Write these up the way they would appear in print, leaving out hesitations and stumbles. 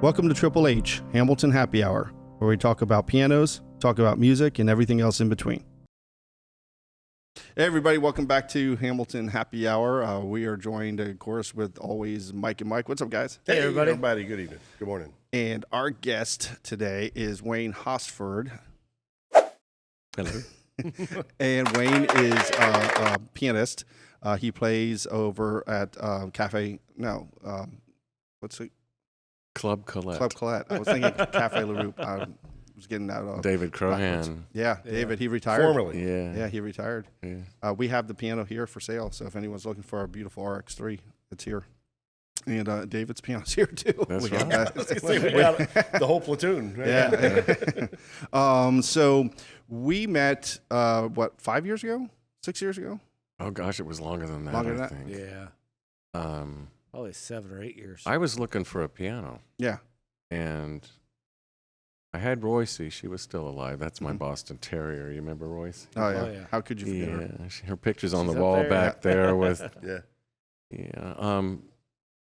Welcome to Triple H, Hamilton Happy Hour, where we talk about pianos, talk about music, and everything else in between. Hey everybody, welcome back to Hamilton Happy Hour. We are joined, of course, with always Mike and Mike. What's up, guys? Hey everybody. Good evening. Good morning. And our guest today is Wayne Hosford. Hello. And Wayne is a pianist. He plays over at what's it? Club Colette. Club Colette. I was thinking Cafe La Roupe. I was getting that. David Crohan. Backwards. Yeah, David. He retired. Formerly. Yeah, he retired. Yeah. We have the piano here for sale, so if anyone's looking for a beautiful RX3, it's here. And David's piano's here too. That's We right. got We got the whole platoon. Right? Yeah. So we met, 5 years ago? 6 years ago? Oh gosh, it was longer than that. Longer I than think. Yeah. Probably 7 or 8 years. I was looking for a piano, Yeah. and I had Royce. She was still alive. That's my Mhm. Boston Terrier. You remember Royce? Oh, yeah. Oh, yeah. How could you forget her? Yeah. Her picture's on She's the up wall there. back there with. Yeah. Yeah.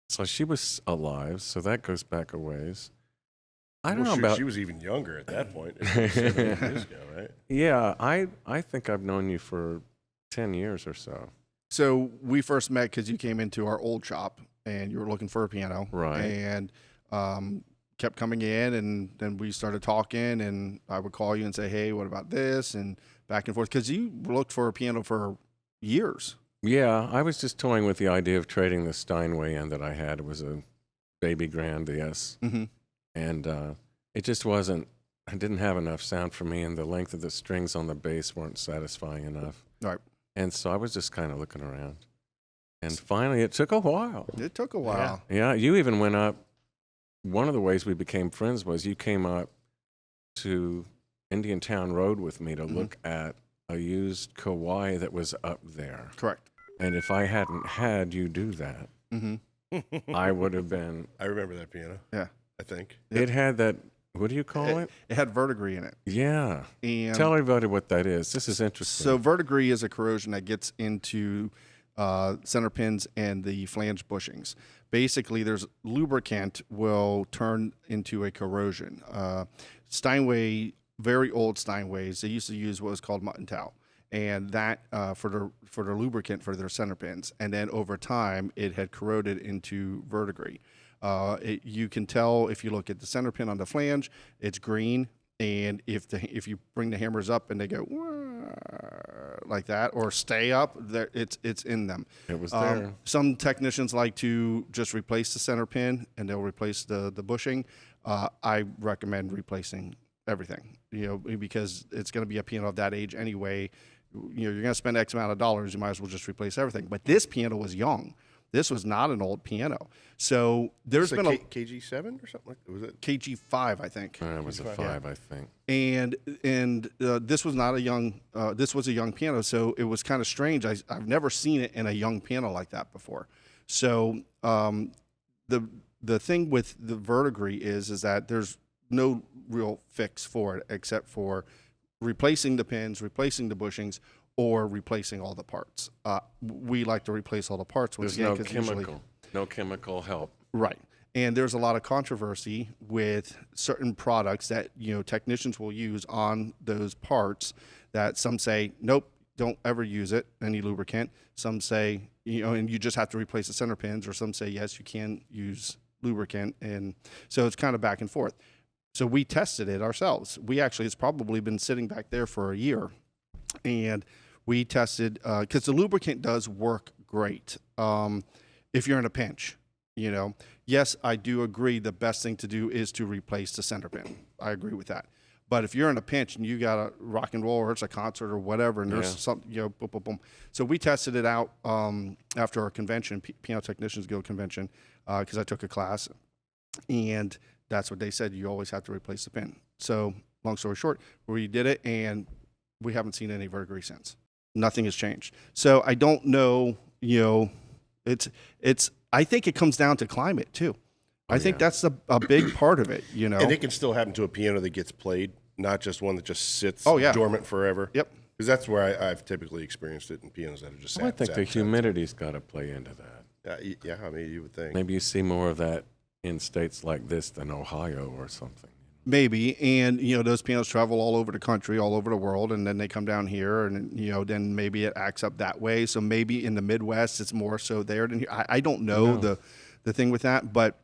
So she was alive. So that goes back a ways. I don't Well, know about. She was even younger at that point. 7 years ago, right? Yeah. I think I've known you for 10 years or so. So we first met because you came into our old shop and you were looking for a piano. Right. And kept coming in, and then we started talking, and I would call you and say, hey, what about this? And back and forth. Because you looked for a piano for years. Yeah, I was just toying with the idea of trading the Steinway in that I had. It was a baby grand, yes. Mm-hmm. And it just wasn't, I didn't have enough sound for me, and the length of the strings on the bass weren't satisfying enough. Right. And so I was just kind of looking around. And finally, it took a while. It took a while. Yeah, you even went up. One of the ways we became friends was you came up to Indian Town Road with me to look at a used Kauai that was up there. Correct. And if I hadn't had you do that, Mm-hmm. I would have been. I remember that piano. Yeah. I think. Yep. It had that. What do you call it? It had verdigris in it. Yeah. And Tell everybody what that is. This is interesting. so verdigris is a corrosion that gets into center pins and the flange bushings. Basically, there's lubricant will turn into a corrosion. Steinway, very old Steinways, they used to use what was called mutton towel, and that for their lubricant for their center pins. And then over time, it had corroded into verdigris. You can tell if you look at the center pin on the flange, it's green. And if you bring the hammers up and they go like that or stay up, it's in them. it was there. Some technicians like to just replace the center pin and they'll replace the bushing. I recommend replacing everything, because it's going to be a piano of that age anyway. You're going to spend X amount of dollars. You might as well just replace everything. But this piano was young. This was not an old piano. So there's been a KG7 or something like that. Was it? KG5, I think. It was a 5, I think. And this was not a young. This was a young piano, so it was kind of strange. I've never seen it in a young piano like that before. So the thing with the verdigris is that there's no real fix for it except for replacing the pins, replacing the bushings, or replacing all the parts. We like to replace all the parts. There's again, no 'cause no chemical help. Right. And there's a lot of controversy with certain products that, technicians will use on those parts that some say, nope, don't ever use it, any lubricant. Some say, and you just have to replace the center pins, or some say, yes, you can use lubricant. And so it's kind of back and forth. So we tested it ourselves. It's probably been sitting back there for a year. And we tested, because the lubricant does work great if you're in a pinch. Yes, I do agree the best thing to do is to replace the center pin. I agree with that. But if you're in a pinch and you got a rock and roll or it's a concert or whatever, and there's something, boom, boom, boom. So we tested it out after our convention, Piano Technicians Guild convention, because I took a class. And that's what they said. You always have to replace the pin. So long story short, we did it, and we haven't seen any verdigris since. Nothing has changed. So I don't know, I think it comes down to climate too. I think that's a big part of it, And it can still happen to a piano that gets played, not just one that just sits dormant forever. Yep. Because that's where I've typically experienced it in pianos that are just sat. I think the humidity's got to play into that. Yeah, I mean, you would think. Maybe you see more of that in states like this than Ohio or something. Maybe, and those pianos travel all over the country, all over the world, and then they come down here, and then maybe it acts up that way. So maybe in the Midwest it's more so there than here. I don't know the thing with that, but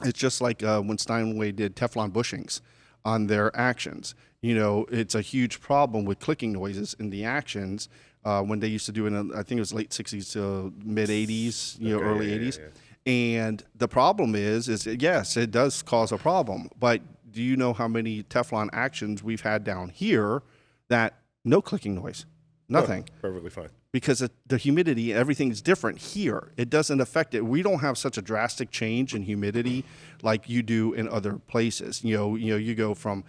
it's just like when Steinway did Teflon bushings on their actions. It's a huge problem with clicking noises in the actions when they used to do it in, I think it was late 60s to mid 80s, early 80s. Yeah. And the problem is yes, it does cause a problem, but do you know how many Teflon actions we've had down here that no clicking noise, nothing? Oh, perfectly fine. Because the humidity, everything's different here. It doesn't affect it. We don't have such a drastic change in humidity like you do in other places. You go from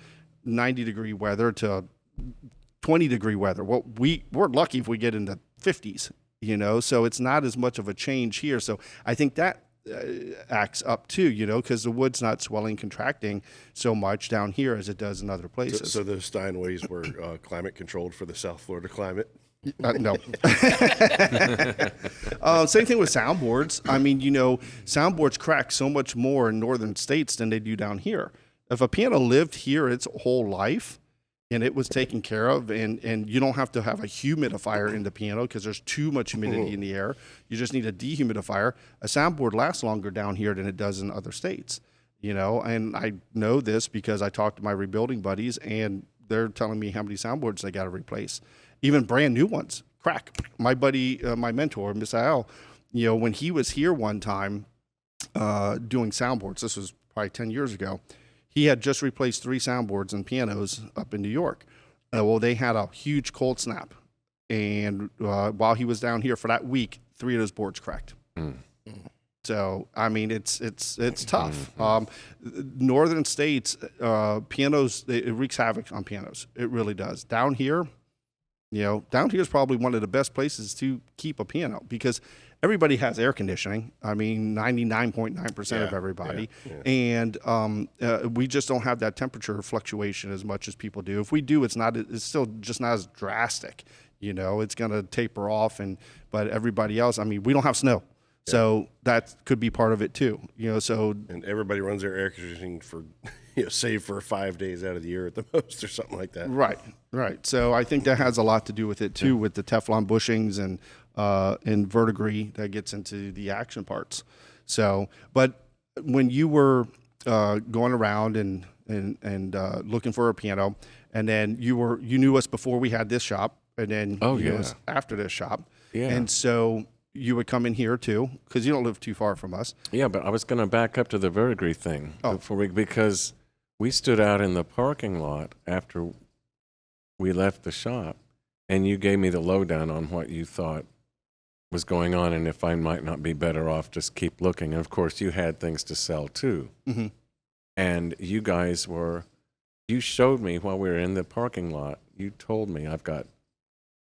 90-degree weather to 20-degree weather. Well, we're lucky if we get into 50s, so it's not as much of a change here. So I think that acts up too, because the wood's not swelling, contracting so much down here as it does in other places. So those Steinways were climate controlled for the South Florida climate? No. Same thing with soundboards. I mean, soundboards crack so much more in northern states than they do down here. If a piano lived here its whole life and it was taken care of, and you don't have to have a humidifier in the piano because there's too much humidity in the air. You just need a dehumidifier. A soundboard lasts longer down here than it does in other states, and I know this because I talked to my rebuilding buddies, and they're telling me how many soundboards they got to replace. Even brand new ones crack. My buddy, my mentor, Misael, when he was here one time doing soundboards, this was probably 10 years ago, he had just replaced 3 soundboards and pianos up in New York. Well, they had a huge cold snap, and while he was down here for that week, 3 of those boards cracked. So I mean, it's tough. Northern states, pianos, it wreaks havoc on pianos. It really does. Down here is probably one of the best places to keep a piano because everybody has air conditioning. I mean, 99.9% of everybody. And we just don't have that temperature fluctuation as much as people do. If we do, it's still just not as drastic. It's going to taper off. But everybody else, I mean, we don't have snow. So that could be part of it too, And everybody runs their air conditioning for, save for 5 days out of the year at the most or something like that. Right. So I think that has a lot to do with it too, with the Teflon bushings and verdigris that gets into the action parts. So, but when you were going around and looking for a piano, and then you knew us before we had this shop, and then you knew us after this shop, and so you would come in here too, because you don't live too far from us. Yeah, but I was going to back up to the verdigris thing because we stood out in the parking lot after we left the shop, and you gave me the lowdown on what you thought was going on and if I might not be better off just keep looking. And of course, you had things to sell too. Mm-hmm. And you showed me while we were in the parking lot, you told me, I've got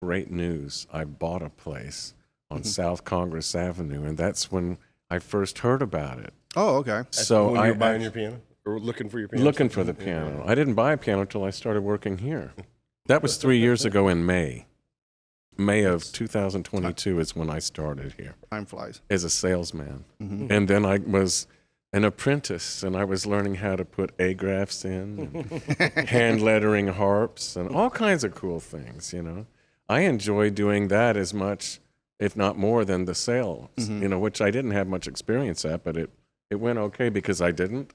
great news. I bought a place on South Congress Avenue, and that's when I first heard about it. Oh, okay. So when you were buying your piano? Or looking for your piano? Looking for the piano. I didn't buy a piano until I started working here. That was 3 years ago in May. May of 2022 is when I started here. Time flies. As a salesman. Mm-hmm. And then I was an apprentice, and I was learning how to put A-graphs in, and hand lettering harps, and all kinds of cool things, I enjoy doing that as much, if not more, than the sales, which I didn't have much experience at, but it went okay because I didn't.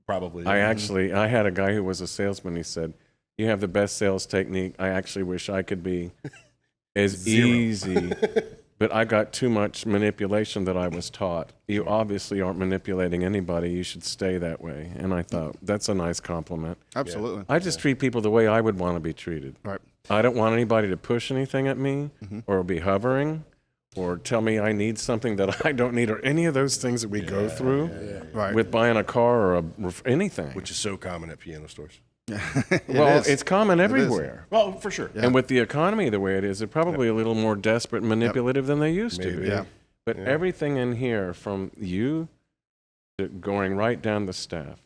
Probably. I had a guy who was a salesman. He said, "You have the best sales technique. I actually wish I could be as easy, but I got too much manipulation that I was taught. You obviously aren't manipulating anybody. You should stay that way." And I thought, that's a nice compliment. Absolutely. I just treat people the way I would want to be treated. Right. I don't want anybody to push anything at me or be hovering or tell me I need something that I don't need or any of those things that we go through Right. with buying a car or anything. Which is so common at piano stores. It's common everywhere. Well, for sure. And with the economy the way it is, they're probably a little more desperate and manipulative than they used to be. Yeah. But everything in here, from you to going right down the staff,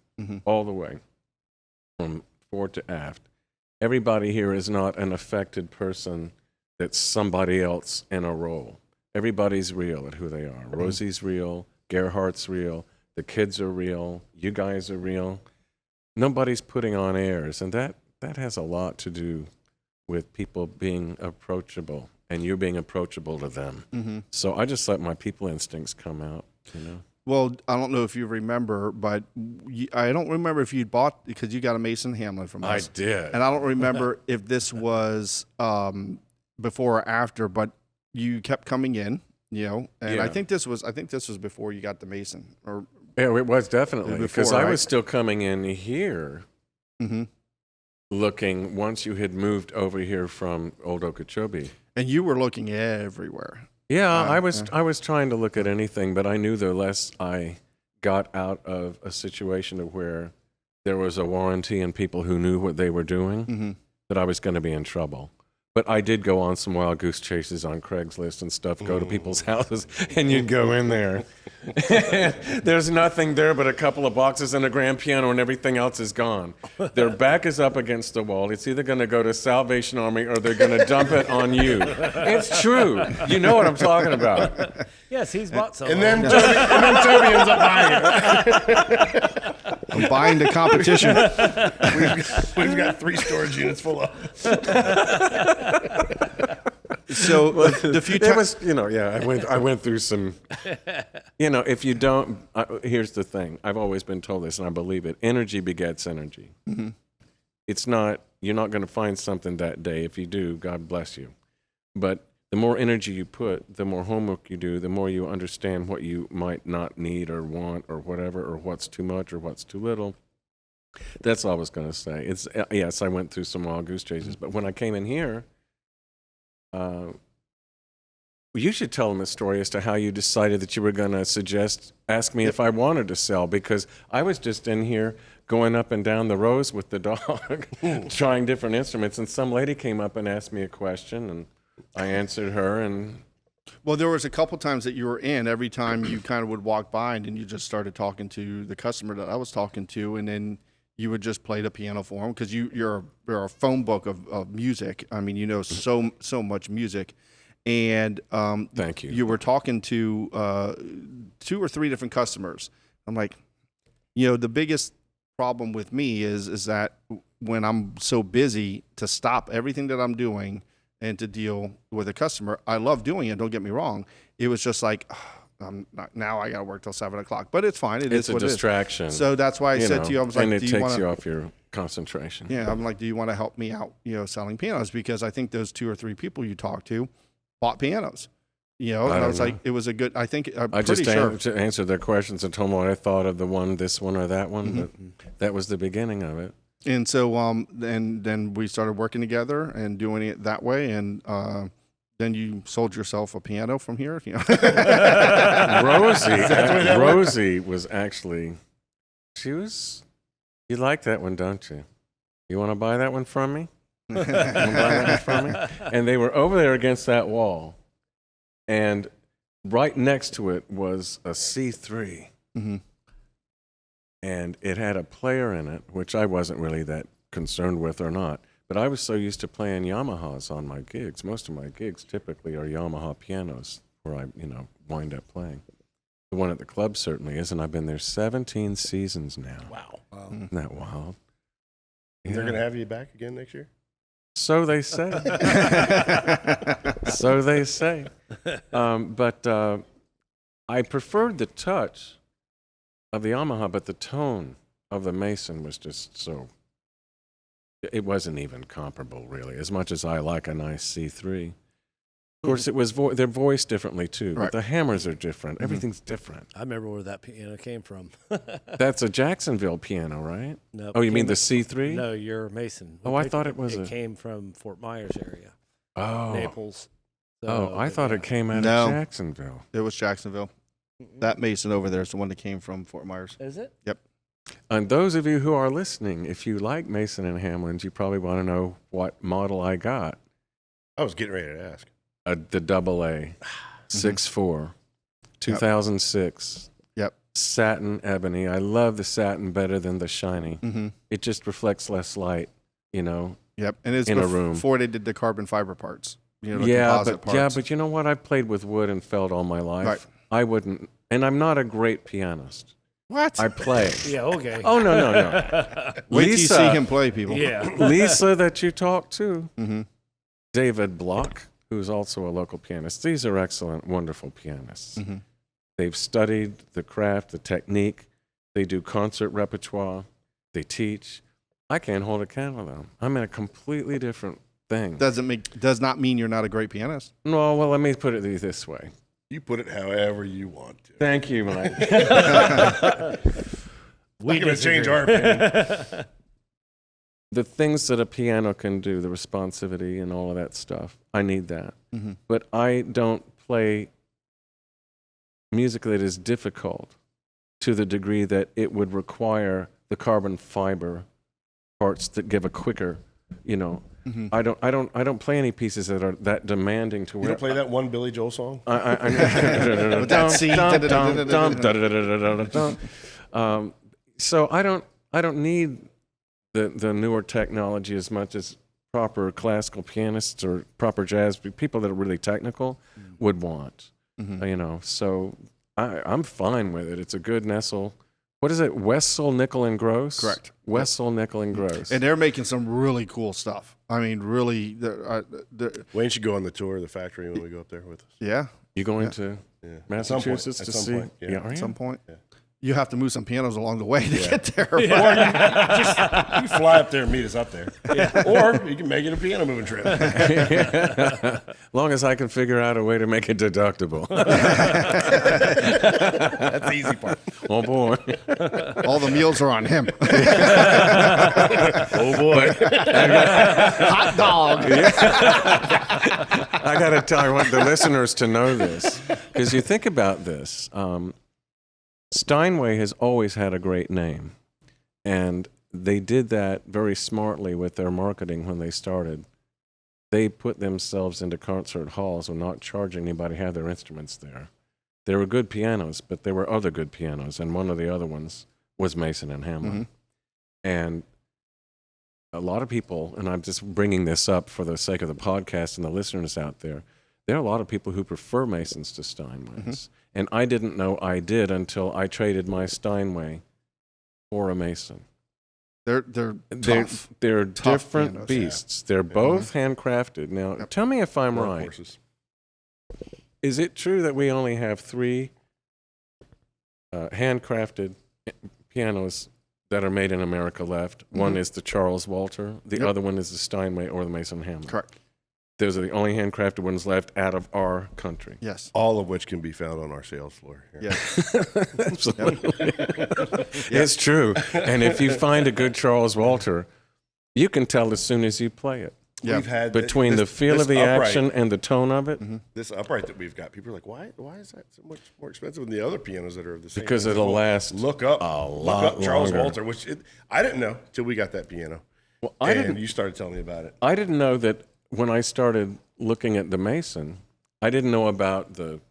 all the way, from fore to aft, everybody here is not an affected person that's somebody else in a role. Everybody's real at who they are. Rosie's real, Gerhardt's real, The kids are real. You guys are real. Nobody's putting on airs, and that has a lot to do with people being approachable and you being approachable to them. Mm-hmm. So I just let my people instincts come out, Well, I don't know if you remember, but I don't remember if you bought, because you got a Mason Hamlin from us. I did. And I don't remember if this was before or after, but you kept coming in, and Yeah. I think this was before you got the Mason. Or Yeah, it was definitely. Because Before, I right? was still coming in here Mhm. looking once you had moved over here from Old Okeechobee. And you were looking everywhere. Yeah, Yeah, I was trying to look at anything, but I knew the less I got out of a situation of where there was a warranty and people who knew what they were doing, Mm-hmm. that I was going to be in trouble. But I did go on some wild goose chases on Craigslist and stuff, go to people's houses, and you'd go in there. There's nothing there but a couple of boxes and a grand piano, and everything else is gone. Their back is up against the wall. It's either going to go to Salvation Army or they're going to dump it on you. It's true. You know what I'm talking about. Yes, he's bought some. And then Toby ends up buying it. I'm buying the competition. We've got 3 storage units full of. So the few It times. was, I went through some, if you don't, here's the thing. I've always been told this, and I believe it. Energy begets energy. Mm-hmm. It's not, you're not going to find something that day. If you do, God bless you. But the more energy you put, the more homework you do, the more you understand what you might not need or want or whatever, or what's too much or what's too little. That's all I was going to say. It's yes, I went through some wild goose chases, but when I came in here, you should tell them a story as to how you decided that you were going to ask me if I wanted to sell, because I was just in here going up and down the rows with the dog, trying different instruments, and some lady came up and asked me a question, and I answered her, and Well, there was a couple times that you were in. Every time you kind of would walk by, and then you just started talking to the customer that I was talking to, and then you would just play the piano for them, because you're a phone book of music. I mean, so much music, and thank you. You were talking to 2 or 3 different customers. I'm like, the biggest problem with me is that when I'm so busy to stop everything that I'm doing and to deal with a customer, I love doing it. Don't get me wrong. It was just like, now I got to work till 7 o'clock, but it's fine. It's a distraction. So that's why I said to you, I was like, and it do you takes want you to? off your concentration. Yeah, I'm like, do you want to help me out? Selling pianos, because I think those 2 or 3 people you talked to bought pianos. And I was like, it was a good. I think I'm I pretty just sure. answered their questions and told them what I thought of the one, this one, or that one. But that was the beginning of it. And so, then we started working together and doing it that way, and then you sold yourself a piano from here. Rosie was actually, you like that one, don't you? You want to buy that one from me? You wanna buy that one from me? And they were over there against that wall, and right next to it was a C3. Mm-hmm. And it had a player in it, which I wasn't really that concerned with or not. But I was so used to playing Yamahas on my gigs. Most of my gigs typically are Yamaha pianos where I, wind up playing. The one at the club certainly is, and I've been there 17 seasons now. Wow. Isn't that wild? They're Yeah. going to have you back again next year? So they say. So they say. But I preferred the touch of the Yamaha, but the tone of the Mason was just so. It wasn't even comparable, really. As much as I like a nice C3, of course, it was they're voiced differently too. Right. But the hammers are different. Everything's different. I remember where that piano came from. That's a Jacksonville piano, right? No, Oh, you mean the C3? No, you're Mason. Oh, I thought it was It came from Fort Myers area, Oh, Naples. oh, I thought it came out No. of Jacksonville. It was Jacksonville. That Mason over there is the one that came from Fort Myers. Is it? Yep. And those of you who are listening, if you like Mason and Hamlins, you probably want to know what model I got. I was getting ready to ask. The double A, 6'4", 2006. Yep. Satin ebony. I love the satin better than the shiny. Mm-hmm. It just reflects less light, Yep. And it's In a room. before they did the carbon fiber parts. The yeah, composite parts. but you know what? I played with wood and felt all my life. Right. I wouldn't, and I'm not a great pianist. What? I play. Yeah, okay. Oh, no. Wait till you Lisa. see him play, people. Yeah. Lisa that you talked to, Mm-hmm. David Block, who's also a local pianist. These are excellent, wonderful pianists. Mm-hmm. They've studied the craft, the technique. They do concert repertoire. They teach. I can't hold a candle to them. I'm in a completely different thing. Does not mean you're not a great pianist. No, well, let me put it this way. You put it however you want to. Thank you, Mike. We're going to change our opinion. The things that a piano can do, the responsivity and all of that stuff, I need that. Mm-hmm. But I don't play music that is difficult to the degree that it would require the carbon fiber parts that give a quicker, Mm-hmm. I don't play any pieces that are that demanding to You where don't play that one Billy Joel song? With that C. So I don't need the newer technology as much as proper classical pianists or proper jazz people that are really technical would want. Mm-hmm. So I'm fine with it. It's a good Nestle. What is it? Wessel, Nickel, and Gross? Correct. Wessel, Nickel, and Gross. And they're making some really cool stuff. I mean, really. Wayne should go on the tour of the factory when we go up there with us. Yeah. You going to Yeah. Massachusetts At to some see? point, yeah. Are At you? some point. Yeah. You have to move some pianos along the way to get there. Or you fly up there and meet us up there. Or you can make it a piano moving trip. As long as I can figure out a way to make it deductible. That's the easy part. Oh, boy. All the meals are on him. Oh, boy. Hot dog. I got to I want the listeners to know this. Because you think about this. Steinway has always had a great name. And they did that very smartly with their marketing when they started. They put themselves into concert halls and not charging anybody to have their instruments there. They were good pianos, but there were other good pianos, and one of the other ones was Mason and Hamlin. Mm-hmm. And a lot of people, and I'm just bringing this up for the sake of the podcast and the listeners out there, there are a lot of people who prefer Masons to Steinways. Mm-hmm. And I didn't know I did until I traded my Steinway for a Mason. They're tough. They're Tough different pianos, beasts. They're both handcrafted. Now, tell me if I'm right. Horses. Is it true that we only have 3 handcrafted pianos that are made in America left? Mm-hmm. One is the Charles Walter. The other one is the Steinway or the Mason Hamlin. Correct. Those are the only handcrafted ones left out of our country. Yes. All of which can be found on our sales floor. Here. Yes. Absolutely. It's true. And if you find a good Charles Walter, you can tell as soon as you play it. Yeah. We've had Between the feel of the upright, action and the tone of it. Mm-hmm. This upright that we've got, people are like, why is that so much more expensive than the other pianos that are of the same? Because it'll last Look up Charles longer. Walter, which I didn't know till we got that piano. Well, and you started telling me about it. I didn't know that when I started looking at the Mason, I didn't know about the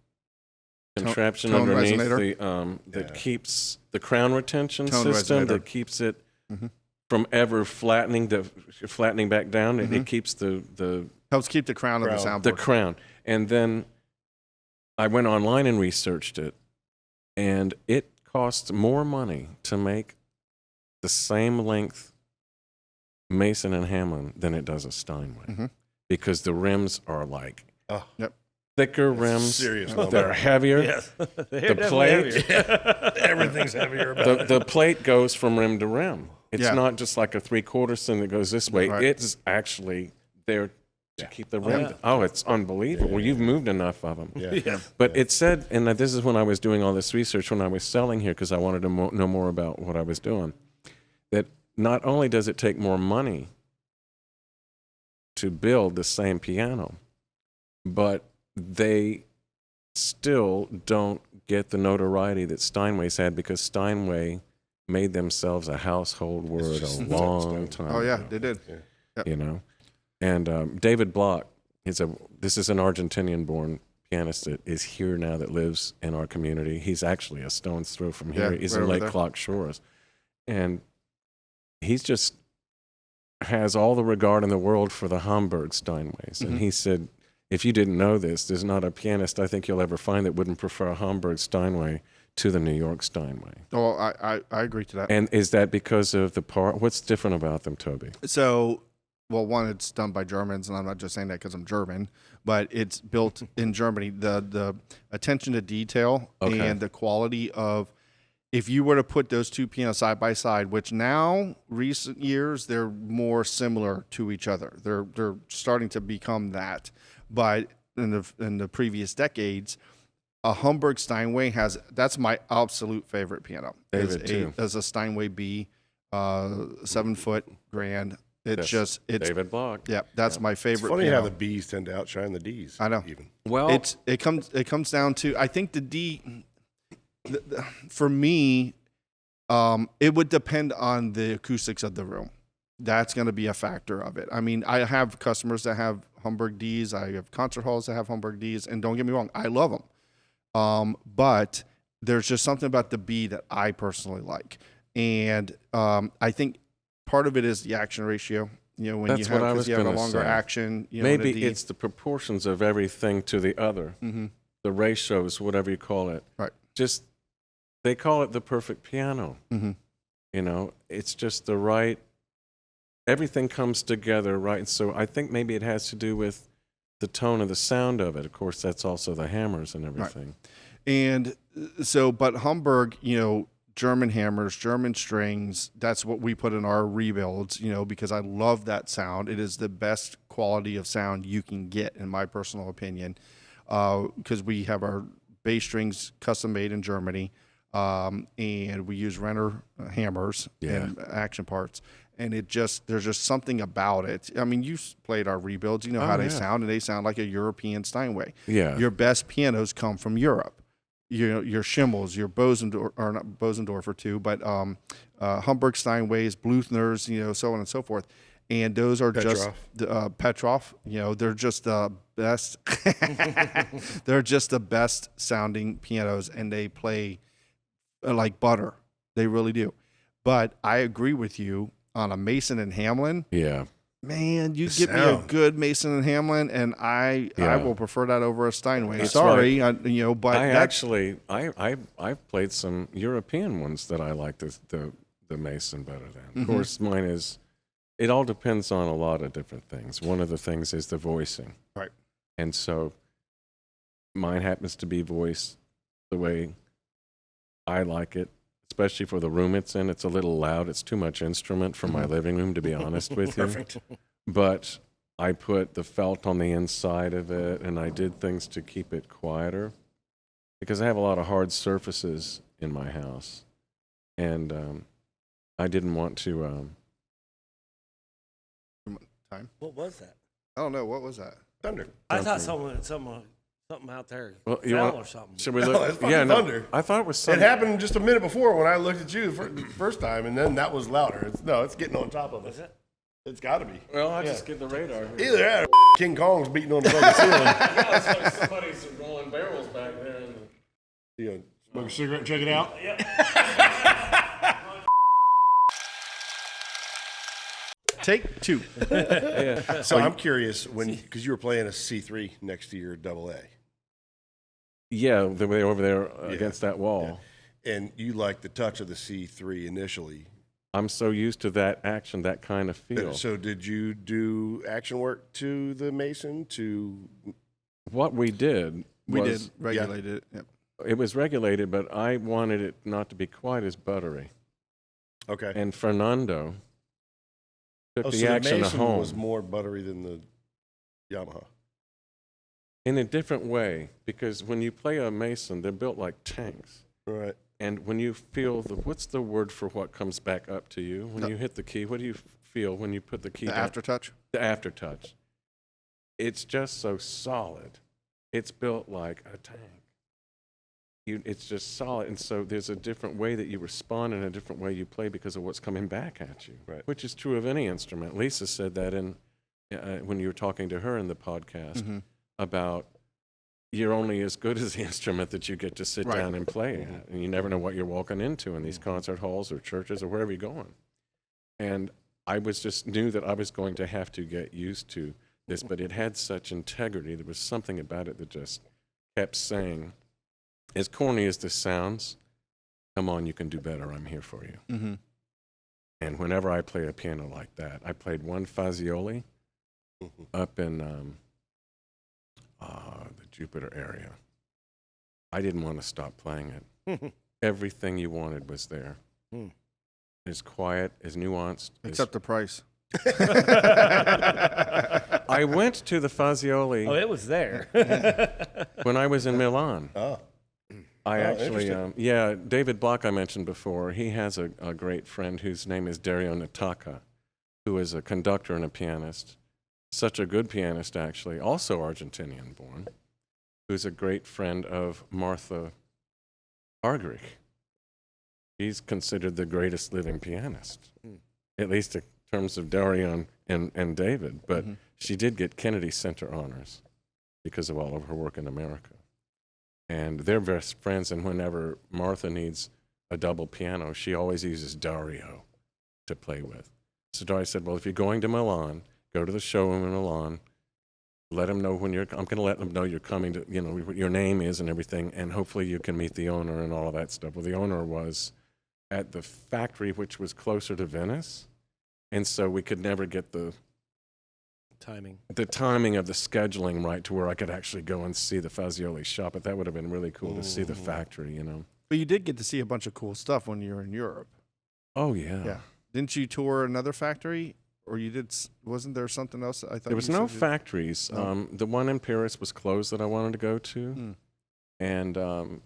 contraption tone underneath resonator? That keeps the crown retention Tone system resonator. that keeps it from ever flattening back down. It keeps the Helps keep the crown of the soundboard. the crown. And then I went online and researched it, and it costs more money to make the same length Mason and Hamlin than it does a Steinway. Mm-hmm. Because the rims are like Yep. thicker rims. Serious. They're heavier. Yes. The plate, Everything's heavier about the plate goes from rim to rim. It's Yeah. not just like a 3/4 thing that goes this way. Right. It's actually there to keep the rim. Oh, it's unbelievable. Well, you've moved enough of them. Yeah. But it said, and this is when I was doing all this research when I was selling here because I wanted to know more about what I was doing, that not only does it take more money to build the same piano, but they still don't get the notoriety that Steinway's had because Steinway made themselves a household word a long time Oh yeah, ago, they did. you know. And David Block, this is an Argentinian-born pianist that is here now that lives in our community. He's actually a stone's throw from here. Yeah, He's right in over Lake there. Clark Shores. And he's just has all the regard in the world for the Hamburg Steinways. And he said, if you didn't know this, there's not a pianist I think you'll ever find that wouldn't prefer a Hamburg Steinway to the New York Steinway. Oh, I agree to that. And is that because of the part? What's different about them, Toby? So, well, one, it's done by Germans, and I'm not just saying that because I'm German, but it's built in Germany. The attention to detail Okay. and the quality of, if you were to put those two pianos side by side, which now recent years they're more similar to each other. They're starting to become that, but in the previous decades, a Hamburg Steinway that's my absolute favorite piano. David, too. As a Steinway B, 7-foot grand. It's David Block. Yeah, that's my It's favorite. funny piano. how the B's tend to outshine the D's. I know. Even. Well, It comes down to, I think the D, for me, it would depend on the acoustics of the room. That's going to be a factor of it. I mean, I have customers that have Hamburg Ds. I have concert halls that have Hamburg Ds, and don't get me wrong, I love them. But there's just something about the B that I personally like, and I think part of it is the action ratio. You know, when That's you have, what I 'cause was you have a gonna longer say. action. You know, in a maybe D. it's the proportions of everything to the other, the ratios, whatever you call it. Right. Just, they call it the perfect piano. Mhm. You know, it's just the right, everything comes together, right? So I think maybe it has to do with the tone of the sound of it. Of course, that's also the hammers and everything. And so, but Hamburg, you know, German hammers, German strings, that's what we put in our rebuilds, you know, because I love that sound. It is the best quality of sound you can get, in my personal opinion, because we have our bass strings custom made in Germany, and we use Renner hammers and action parts. And there's just something about it. I mean, you played our rebuilds, you know how they sound, and they sound like a European Steinway. Yeah. Your best pianos come from Europe. Your Schimmels, your Bosendorf, or not Bosendorfer too, but Hamburg Steinways, Bluthners, you know, so on and so forth. And those are just Petrov. You know, they're just the best. They're just the best sounding pianos, and they play like butter. They really do. But I agree with you on a Mason and Hamlin. Yeah. Man, you get me a good Mason and Hamlin, and I will prefer that over a Steinway. That's Sorry, right. but I've played some European ones that I like the Mason better than. Of course, mine is. It all depends on a lot of different things. One of the things is the voicing, right? And so, mine happens to be voiced the way I like it. Especially for the room it's in. It's a little loud. It's too much instrument for my living room, to be honest with you. Perfect. But I put the felt on the inside of it, and I did things to keep it quieter because I have a lot of hard surfaces in my house. And I didn't want to... Time? What was that? I don't know. What was that? Thunder. I thought something out there Well, you fell want- or something. Should we No, look? it's fucking thunder. I thought it was It something. happened just a minute before when I looked at you the first time, and then that was louder. It's getting on top of Is us. it? It's got to be. Well, I just get the radar here. Either that or King Kong's beating on the fucking ceiling. Yeah, it's like somebody's rolling barrels back there. You gonna smoke a cigarette and check it out? Take two. So I'm curious because you were playing a C3 next to your AA, Yeah, they were over there against that wall. and you like the touch of the C3 initially. I'm so used to that action, that kind of feel. So did you do action work to the Mason to? What we did We was, did regulate it. Yep. it was regulated, but I wanted it not to be quite as buttery. Okay. And Fernando took Oh, the so action the Mason home was more buttery than the Yamaha. in a different way, because when you play a Mason, they're built like tanks. Right. And when you feel what's the word for what comes back up to you? When you hit the key, what do you feel when you put the key The down? aftertouch. The aftertouch. It's just so solid. It's built like a tank. It's just solid. And so there's a different way that you respond and a different way you play because of what's coming back at you, Right. which is true of any instrument. Lisa said that when you were talking to her in the podcast about you're only as good as the instrument that you get to sit down and play at. And you never know what you're walking into in these concert halls or churches or wherever you're going. And I just knew that I was going to have to get used to this, but it had such integrity. There was something about it that just kept saying, as corny as this sounds, come on, you can do better. I'm here for you. Mm-hmm. And whenever I play a piano like that, I played one Fazioli up in the Jupiter area. I didn't want to stop playing it. Everything you wanted was there. As quiet, as nuanced. Except the price. I went to the Fazioli Oh, it was there. when I was in Milan. Oh. I actually, interesting. David Block I mentioned before, he has a great friend whose name is Dario Nataka, who is a conductor and a pianist. Such a good pianist, actually, also Argentinian born, who's a great friend of Martha Argerich. He's considered the greatest living pianist, at least in terms of Dario and David. But she did get Kennedy Center honors because of all of her work in America. And they're best friends, and whenever Martha needs a double piano, she always uses Dario to play with. So Dario said, well, if you're going to Milan, go to the showroom in Milan, let them know when I'm going to let them know you're coming to, what your name is and everything, and hopefully you can meet the owner and all of that stuff. Well, the owner was at the factory, which was closer to Venice, and so we could never get the timing of the scheduling right to where I could actually go and see the Fazioli shop. But that would have been really cool to see the factory, But you did get to see a bunch of cool stuff when you were in Europe. Oh, yeah. Yeah. Didn't you tour another factory? Or you did? Wasn't there something else? I thought There was you no said you- factories. No. The one in Paris was closed that I wanted to go to. And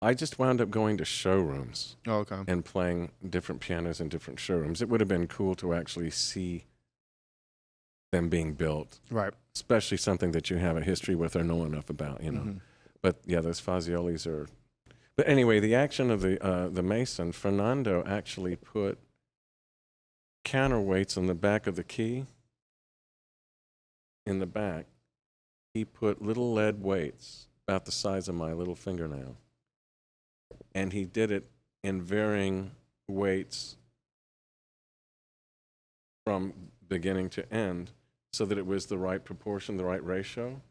I just wound up going to showrooms Oh, okay. and playing different pianos in different showrooms. It would have been cool to actually see them being built, Right. especially something that you have a history with or know enough about, But yeah, those Faziolis are. But anyway, the action of the Mason, Fernando actually put counterweights on the back of the key. In the back, he put little lead weights about the size of my little fingernail, and he did it in varying weights from beginning to end, so that it was the right proportion, the right ratio,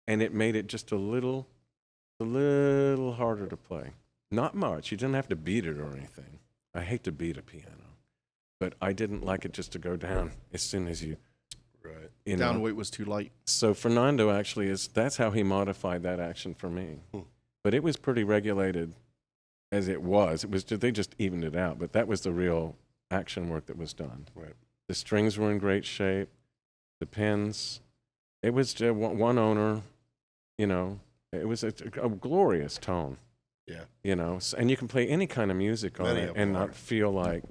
and it made it just a little harder to play. Not much. You didn't have to beat it or anything. I hate to beat a piano, but I didn't like it just to go down as soon as you. Right. Down weight was too light. So Fernando actually that's how he modified that action for me. But it was pretty regulated as it was. They just evened it out, but that was the real action work that was done. Right. The strings were in great shape. The pins, it was just one owner, it was a glorious tone. Yeah. And you can play any kind of music on Many it of and them not are. feel like,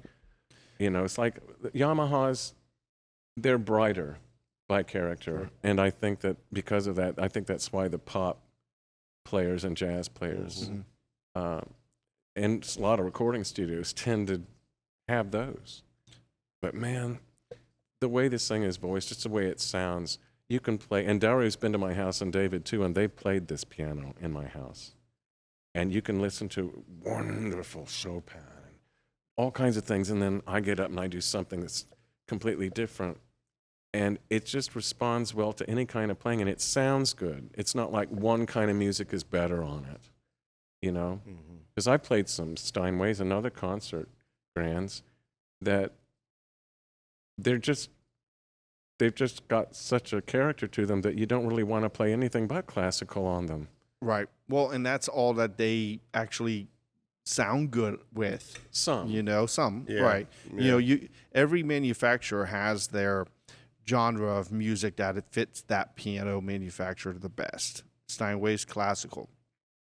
it's like Yamahas, they're brighter by character. Sure. And I think that because of that, I think that's why the pop players and jazz players and a lot of recording studios tend to have those. But man, the way this thing is voiced, just the way it sounds, you can play. And Dario's been to my house, and David too, and they played this piano in my house. And you can listen to wonderful Chopin, and all kinds of things. And then I get up and I do something that's completely different. And it just responds well to any kind of playing, and it sounds good. It's not like one kind of music is better on it, Because I played some Steinways and other concert grands that they've just got such a character to them that you don't really want to play anything but classical on them. Right. Well, and that's all that they actually sound good with. Some. Some. Yeah. Right. Yeah. Every manufacturer has their genre of music that it fits that piano manufacturer the best. Steinway's classical.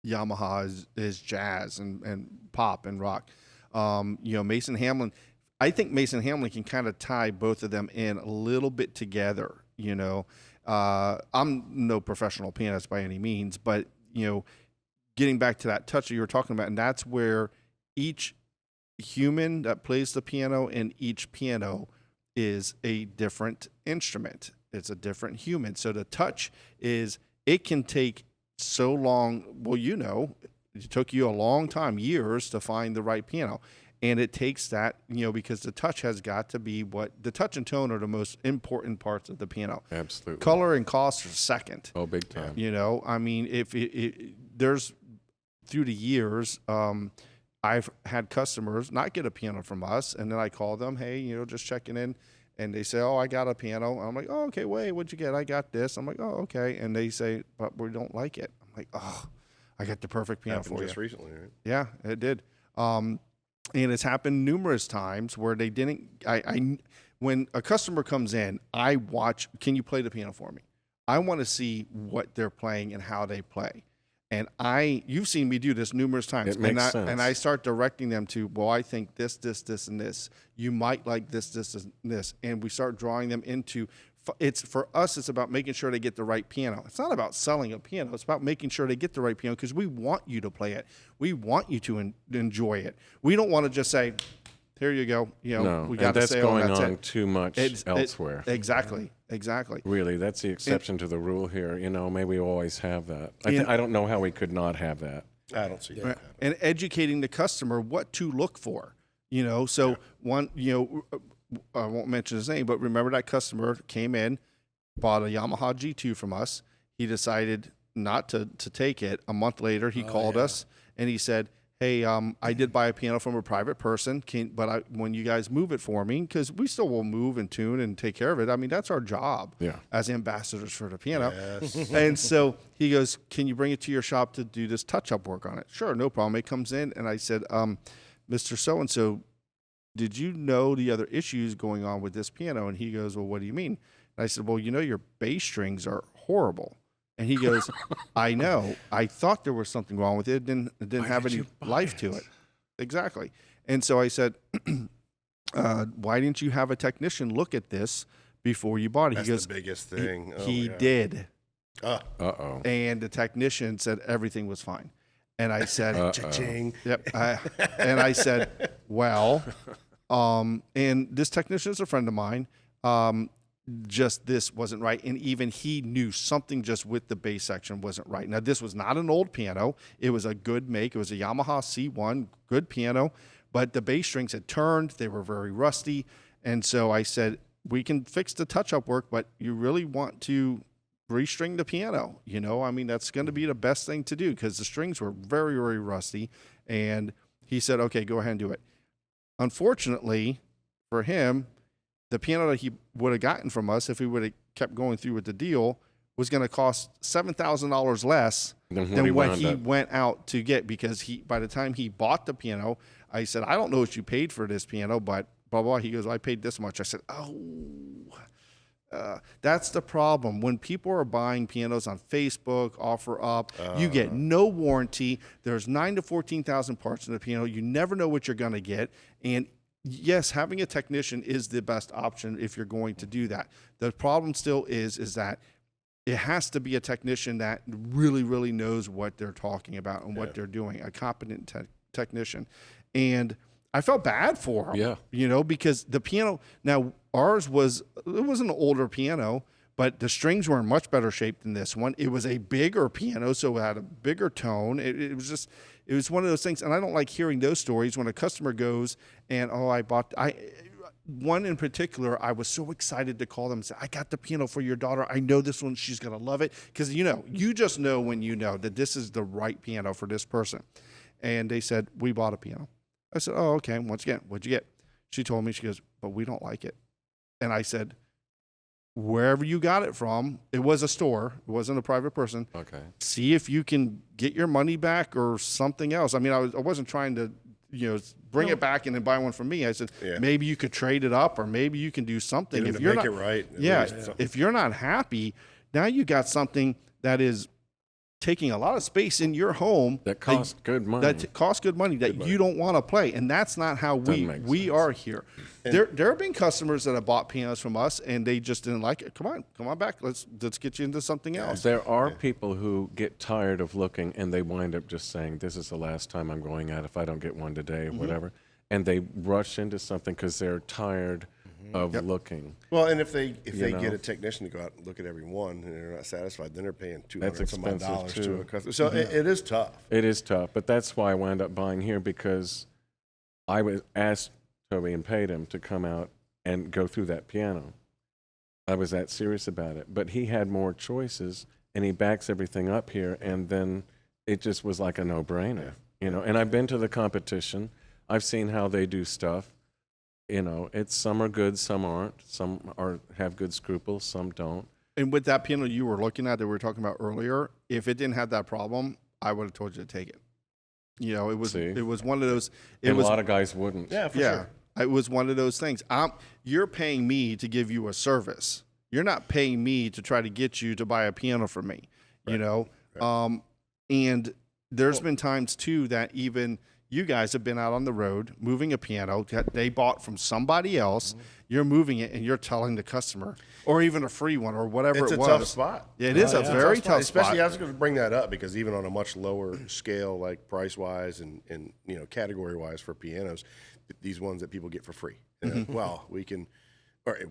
Yamaha is jazz and pop and rock. Mason Hamlin. I think Mason Hamlin can kind of tie both of them in a little bit together. I'm no professional pianist by any means, but getting back to that touch that you were talking about, and that's where each human that plays the piano and each piano is a different instrument. It's a different human. So the touch it can take so long. Well, it took you a long time, years, to find the right piano. And it takes that, because the touch has got to be the touch and tone are the most important parts of the piano. Absolutely. Color and cost are second. Oh, big time. I mean, if there's through the years, I've had customers not get a piano from us, and then I call them, hey, just checking in, and they say, oh, I got a piano. And I'm like, oh, okay, wait, what'd you get? I got this. I'm like, oh, okay, and they say, but we don't like it. I'm like, oh, I got the perfect piano Happened for just you. recently, right? Yeah, it did. And it's happened numerous times where they didn't. When a customer comes in, I watch. Can you play the piano for me? I want to see what they're playing and how they play. And you've seen me do this numerous times. It makes sense. And I start directing them to, well, I think this, and this. You might like this, and this. And we start drawing them into. For us, it's about making sure they get the right piano. It's not about selling a piano. It's about making sure they get the right piano because we want you to play it. We want you to enjoy it. We don't want to just say, here you go. No, we got and to say, that's going that's on it. too much elsewhere. Exactly. Really, that's the exception to the rule here. Maybe we always have that. I don't know how we could not have that. I don't see that happening. And educating the customer what to look for. One, I won't mention his name, but remember that customer came in, bought a Yamaha G2 from us. He decided not to take it. A month later, he called us and he said, hey, I did buy a piano from a private person, but when you guys move it for me, because we still will move and tune and take care of it. I mean, that's our job as ambassadors for the piano. Yes. And so he goes, can you bring it to your shop to do this touch-up work on it? Sure, no problem. It comes in, and I said, Mr. So-and-so, did you know the other issues going on with this piano? And he goes, well, what do you mean? And I said, well, your bass strings are horrible. And he goes, I know. I thought there was something wrong with it. It didn't have any life to it. Exactly. And so I said, why didn't you have a technician look at this before you bought it? That's he goes, the biggest thing. He did. Uh-oh. And the technician said everything was fine. And I said, Cha-ching. yep. And I said, well, and this technician is a friend of mine. Just this wasn't right. And even he knew something just with the bass section wasn't right. Now, this was not an old piano. It was a good make. It was a Yamaha C1, good piano. But the bass strings had turned. They were very rusty. And so I said, we can fix the touch-up work, but you really want to restring the piano. I mean, that's going to be the best thing to do because the strings were very, very rusty. And he said, okay, go ahead and do it. Unfortunately for him, the piano that he would have gotten from us if we would have kept going through with the deal was going to cost $7,000 less than what he went out to get because by the time he bought the piano, I said, I don't know what you paid for this piano, but blah, blah. He goes, I paid this much. I said, that's the problem. When people are buying pianos on Facebook, OfferUp, you get no warranty. There's 9,000 to 14,000 parts in the piano. You never know what you're going to get. And yes, having a technician is the best option if you're going to do that. The problem still is that it has to be a technician that really, really knows what they're talking about and what they're doing, a competent technician. And I felt bad for him, because the piano, now ours was an older piano, but the strings were in much better shape than this one. It was a bigger piano, so it had a bigger tone. It was one of those things, and I don't like hearing those stories when a customer goes and, one in particular, I was so excited to call them and say, I got the piano for your daughter. I know this one, she's going to love it. Because, you just know when you know that this is the right piano for this person. And they said, we bought a piano. I said, oh, okay. Once again, what'd you get? She told me, she goes, but we don't like it. And I said, wherever you got it from, it was a store. It wasn't a private person. Okay. See if you can get your money back or something else. I mean, I wasn't trying to, bring it back and then buy one from me. I said, maybe you could trade it up or maybe you can do something. If you're not, it right. If you're not happy, now you got something that is taking a lot of space in your home that costs good money. That you don't want to play, and that's not how we are here. There have been customers that have bought pianos from us and they just didn't like it. Come on back. Let's get you into something else. There are people who get tired of looking and they wind up just saying, this is the last time I'm going out if I don't get one today or whatever, and they rush into something because they're tired of looking. Well, and if they get a technician to go out and look at every one and they're not satisfied, then they're paying $200 to a customer. So it is tough. It is tough, but that's why I wound up buying here because I was asked Toby and paid him to come out and go through that piano. I was that serious about it, but he had more choices and he backs everything up here, and then it just was like a no-brainer, you know. And I've been to the competition. I've seen how they do stuff. You know, it's some are good, some aren't. Some have good scruples, some don't. And with that piano you were looking at that we were talking about earlier, if it didn't have that problem, I would have told you to take it. You know, it was one of those. A lot of guys wouldn't. Yeah, for sure. It was one of those things. You're paying me to give you a service. You're not paying me to try to get you to buy a piano from me. Right. You know, right. And there's been times too that even you guys have been out on the road moving a piano that they bought from somebody else. Mm-hmm. You're moving it and you're telling the customer, or even a free one or whatever it was. It's a tough spot. Yeah, it is a very tough spot. Especially, I was going to bring that up because even on a much lower scale, like price-wise and you know, category-wise for pianos, these ones that people get for free. Well, we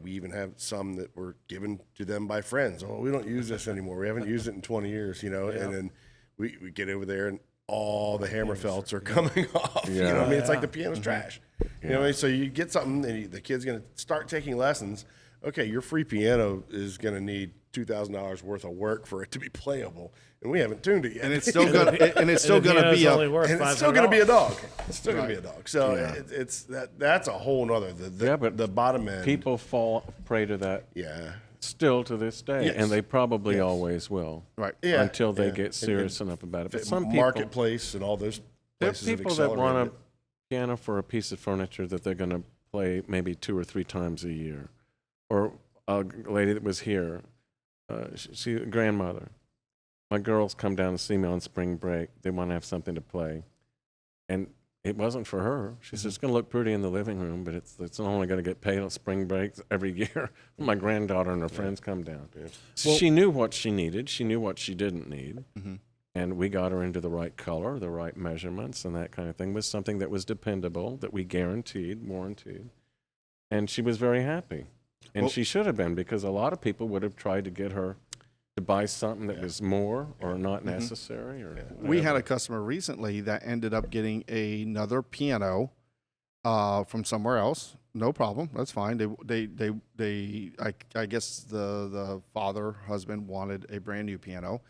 even have some that were given to them by friends. Oh, we don't use this anymore. We haven't used it in 20 years, you know, and then we get over there and all the hammer felts are coming off. Yeah. You know what I mean? It's like the piano's trash. Yeah. You know what I mean? So you get something and the kid's going to start taking lessons. Okay, your free piano is going to need $2,000 worth of work for it to be playable, and we haven't tuned it yet. And it's still going to be it's still going to be a dog. It's still going to be a dog. So it's that's a whole nother the bottom end. People fall prey to that. Yeah. Still to this day, and they probably always will. Right. Yeah. Until they get serious enough about it. But some people, marketplace and all those places there are people that want a piano for a piece of furniture that they're going to play maybe 2 or 3 times a year. Or a lady that was here, she grandmother. My girls come down to see me on spring break. They want to have something to play, and it wasn't for her. She said, it's going to look pretty in the living room, but it's only going to get paid on spring breaks every year. My granddaughter and her friends come down. Yeah. So she knew what she needed. She knew what she didn't need. Mm-hmm. And we got her into the right color, the right measurements, and that kind of thing. With something that was dependable, that we warranted. And she was very happy. And she should have been, because a lot of people would have tried to get her to buy something that was more or not necessary. Or we had a customer recently that ended up getting another piano from somewhere else. No problem, that's fine. I guess the husband wanted a brand new piano,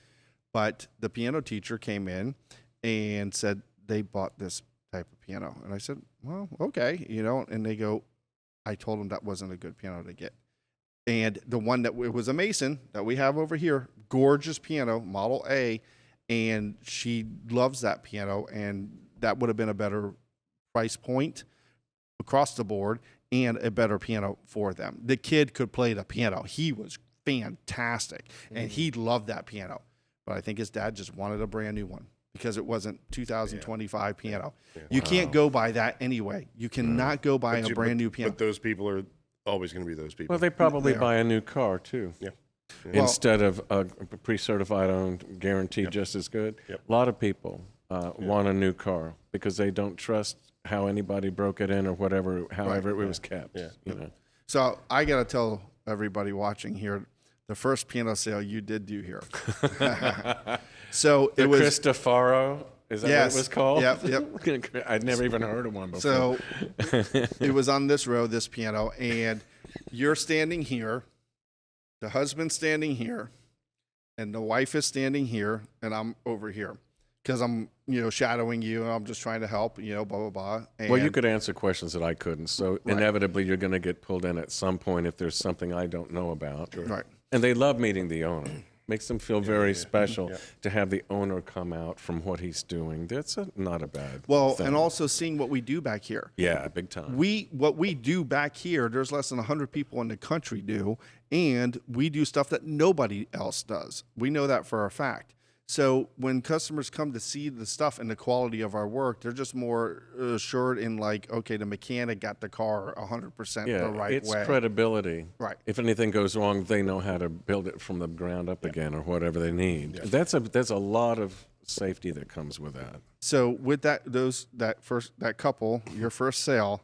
but the piano teacher came in and said they bought this type of piano, and I said, well, okay, you know, and they go, I told them that wasn't a good piano to get. And the one that it was a Mason that we have over here, gorgeous piano, Model A, and she loves that piano, and that would have been a better price point across the board and a better piano for them. The kid could play the piano. He was fantastic, and he loved that piano. But I think his dad just wanted a brand new one because it wasn't 2025 piano. Yeah. You can't go by that anyway. You cannot go buy a brand new piano. But those people are always going to be those people. Well, they probably buy a new car too. Yeah. Instead of a pre-certified owned, guaranteed just as good. Yep. A lot of people want a new car because they don't trust how anybody broke it in or whatever, however it was kept. Yeah. You know. So I got to tell everybody watching here, the first piano sale you did do here. So it was Cristofaro. Is that what it was called? Yep. I'd never even heard of one before. So it was on this row, this piano, and you're standing here, the husband's standing here, and the wife is standing here, and I'm over here because I'm, shadowing you, and I'm just trying to help, blah, blah, blah. And well, you could answer questions that I couldn't, so inevitably you're going to get pulled in at some point if there's something I don't know about. Right. And they love meeting the owner. Makes them feel very special to have the owner come out from what he's doing. That's not a bad thing. And also seeing what we do back here. Yeah, big time. What we do back here, there's less than 100 people in the country do, and we do stuff that nobody else does. We know that for a fact. So when customers come to see the stuff and the quality of our work, they're just more assured in okay, the mechanic got the car 100% the right way. It's credibility. Right. If anything goes wrong, they know how to build it from the ground up again or whatever they need. Yeah. There's a lot of safety that comes with that. So with that couple, your first sale,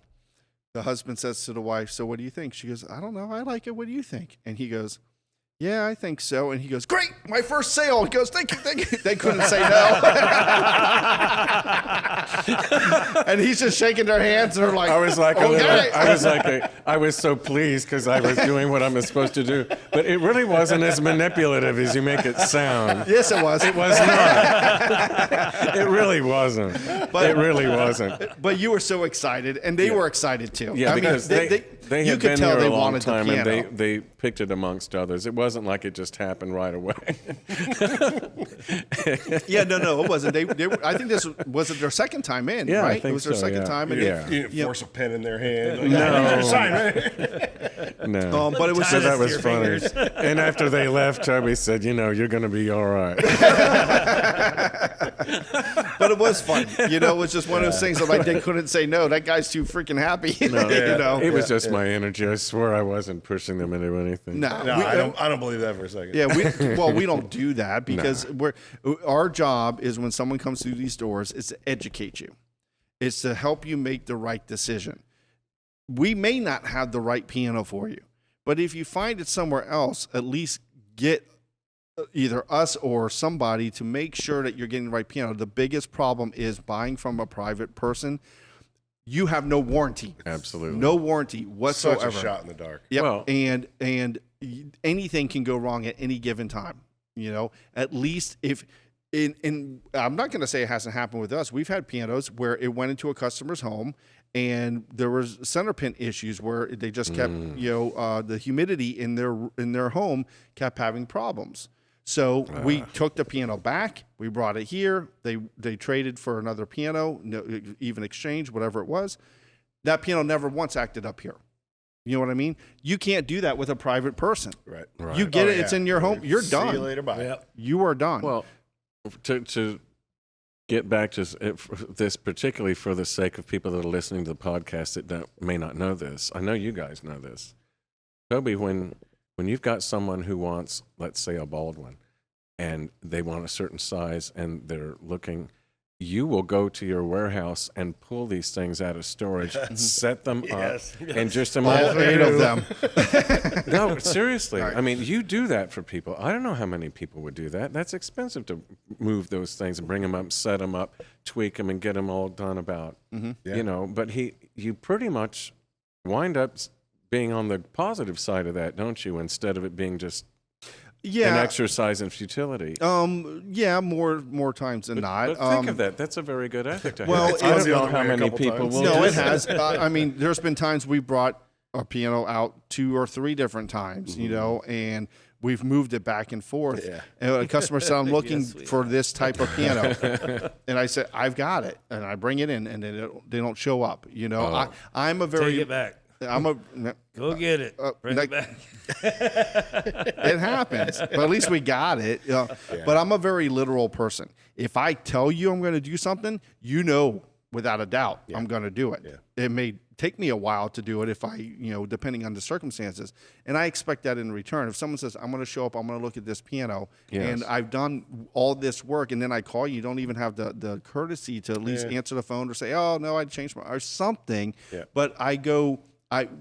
the husband says to the wife, "So what do you think?" She goes, "I don't know. I like it. What do you think?" And he goes, "Yeah, I think so." And he goes, "Great, my first sale." He goes, "Thank you." They couldn't say no. And he's just shaking their hands, and they're like, I was so pleased because I was doing what I'm supposed to do. But it really wasn't as manipulative as you make it sound. Yes, it was. It was not. It really wasn't. It really wasn't. But you were so excited, and they were excited too. Yeah, I mean, because they you had could been tell here they a long wanted time, the and piano. they picked it amongst others. It wasn't like it just happened right away. Yeah, no, it wasn't. They were, I think this was their second time in, Yeah, I right? think It was their so, second yeah. time, and Yeah. You didn't force a pen in their hand. Like, No. sign, right? No. but it was So just, that was funny. And after they left, Toby said, you're going to be all right. but it was fun. It was just one of those things that like they couldn't say no. That guy's too freaking happy. It was just my energy. I swear I wasn't pushing them into anything. No, I don't believe that for a second. Yeah, we don't do that because our job is when someone comes through these doors is to educate you. It's to help you make the right decision. We may not have the right piano for you, but if you find it somewhere else, at least get either us or somebody to make sure that you're getting the right piano. The biggest problem is buying from a private person. You have no warranty. Absolutely. No warranty whatsoever. Such a shot in the dark. Yep. Well- and anything can go wrong at any given time. At least if I'm not going to say it hasn't happened with us. We've had pianos where it went into a customer's home and there was center pin issues where they just kept, the humidity in their home kept having problems. So we took the piano back. We brought it here. They traded for another piano, even exchange, whatever it was. That piano never once acted up here. You know what I mean? You can't do that with a private person. Right. You get it. It's in your home. You're See done. you later. Bye. Yep. You are done. Well, to get back to this, particularly for the sake of people that are listening to the podcast that may not know this, I know you guys know this. Toby, when you've got someone who wants, let's say, a Baldwin, and they want a certain size, and they're looking, you will go to your warehouse and pull these things out of storage, set them up, and just all 8 of them. No, seriously. I mean, you do that for people. I don't know how many people would do that. That's expensive to move those things and bring them up, set them up, tweak them, and get them all done about. But you pretty much wind up being on the positive side of that, don't you? Instead of it being just an exercise in futility. More times than not. But think of that. That's a very good ethic to have. Well, I don't the know other how way a many couple people times. will No, do it that. has. I mean, there's been times we brought our piano out 2 or 3 different times, and we've moved it back and forth. Yeah. And a customer said, I'm looking Yes, we for this type of piano. And I said, I've got it. And I bring it in, and they don't show up. I'm a very... Take it back. Go get it. Bring it back. It happens, but at least we got it. But I'm a very literal person. If I tell you I'm going to do something, without a doubt, I'm going to do it. Yeah. It may take me a while to do it if I, depending on the circumstances. And I expect that in return. If someone says, I'm going to show up, I'm going to look at this piano, and I've done all this work, and then I call you, you don't even have the courtesy to at least answer the phone or say, oh, no, I changed or something. Yeah. But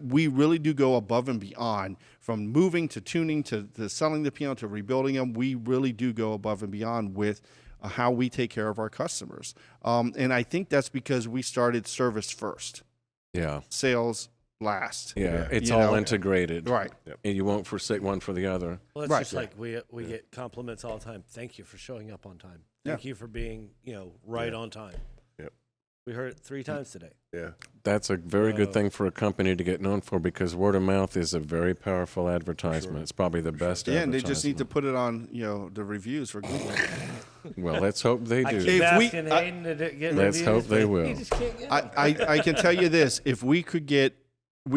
we really do go above and beyond, from moving to tuning to selling the piano to rebuilding them. We really do go above and beyond with how we take care of our customers. And I think that's because we started service first. Yeah. Sales last. Yeah. It's all integrated. Right. And you won't forsake one for the other. Well, it's Right. just like we get compliments all the time. Thank you for showing up on time. Thank you for being, right on time. Yep. We heard it 3 times today. Yeah. That's a very good thing for a company to get known for, because word of mouth is a very powerful advertisement. It's probably the best Yeah, and advertisement. they just need to put it on, the reviews for Google. Well, let's hope they I do. keep asking Hayden to get Let's reviews, hope they but will. he just can't get them. I can tell you this: if we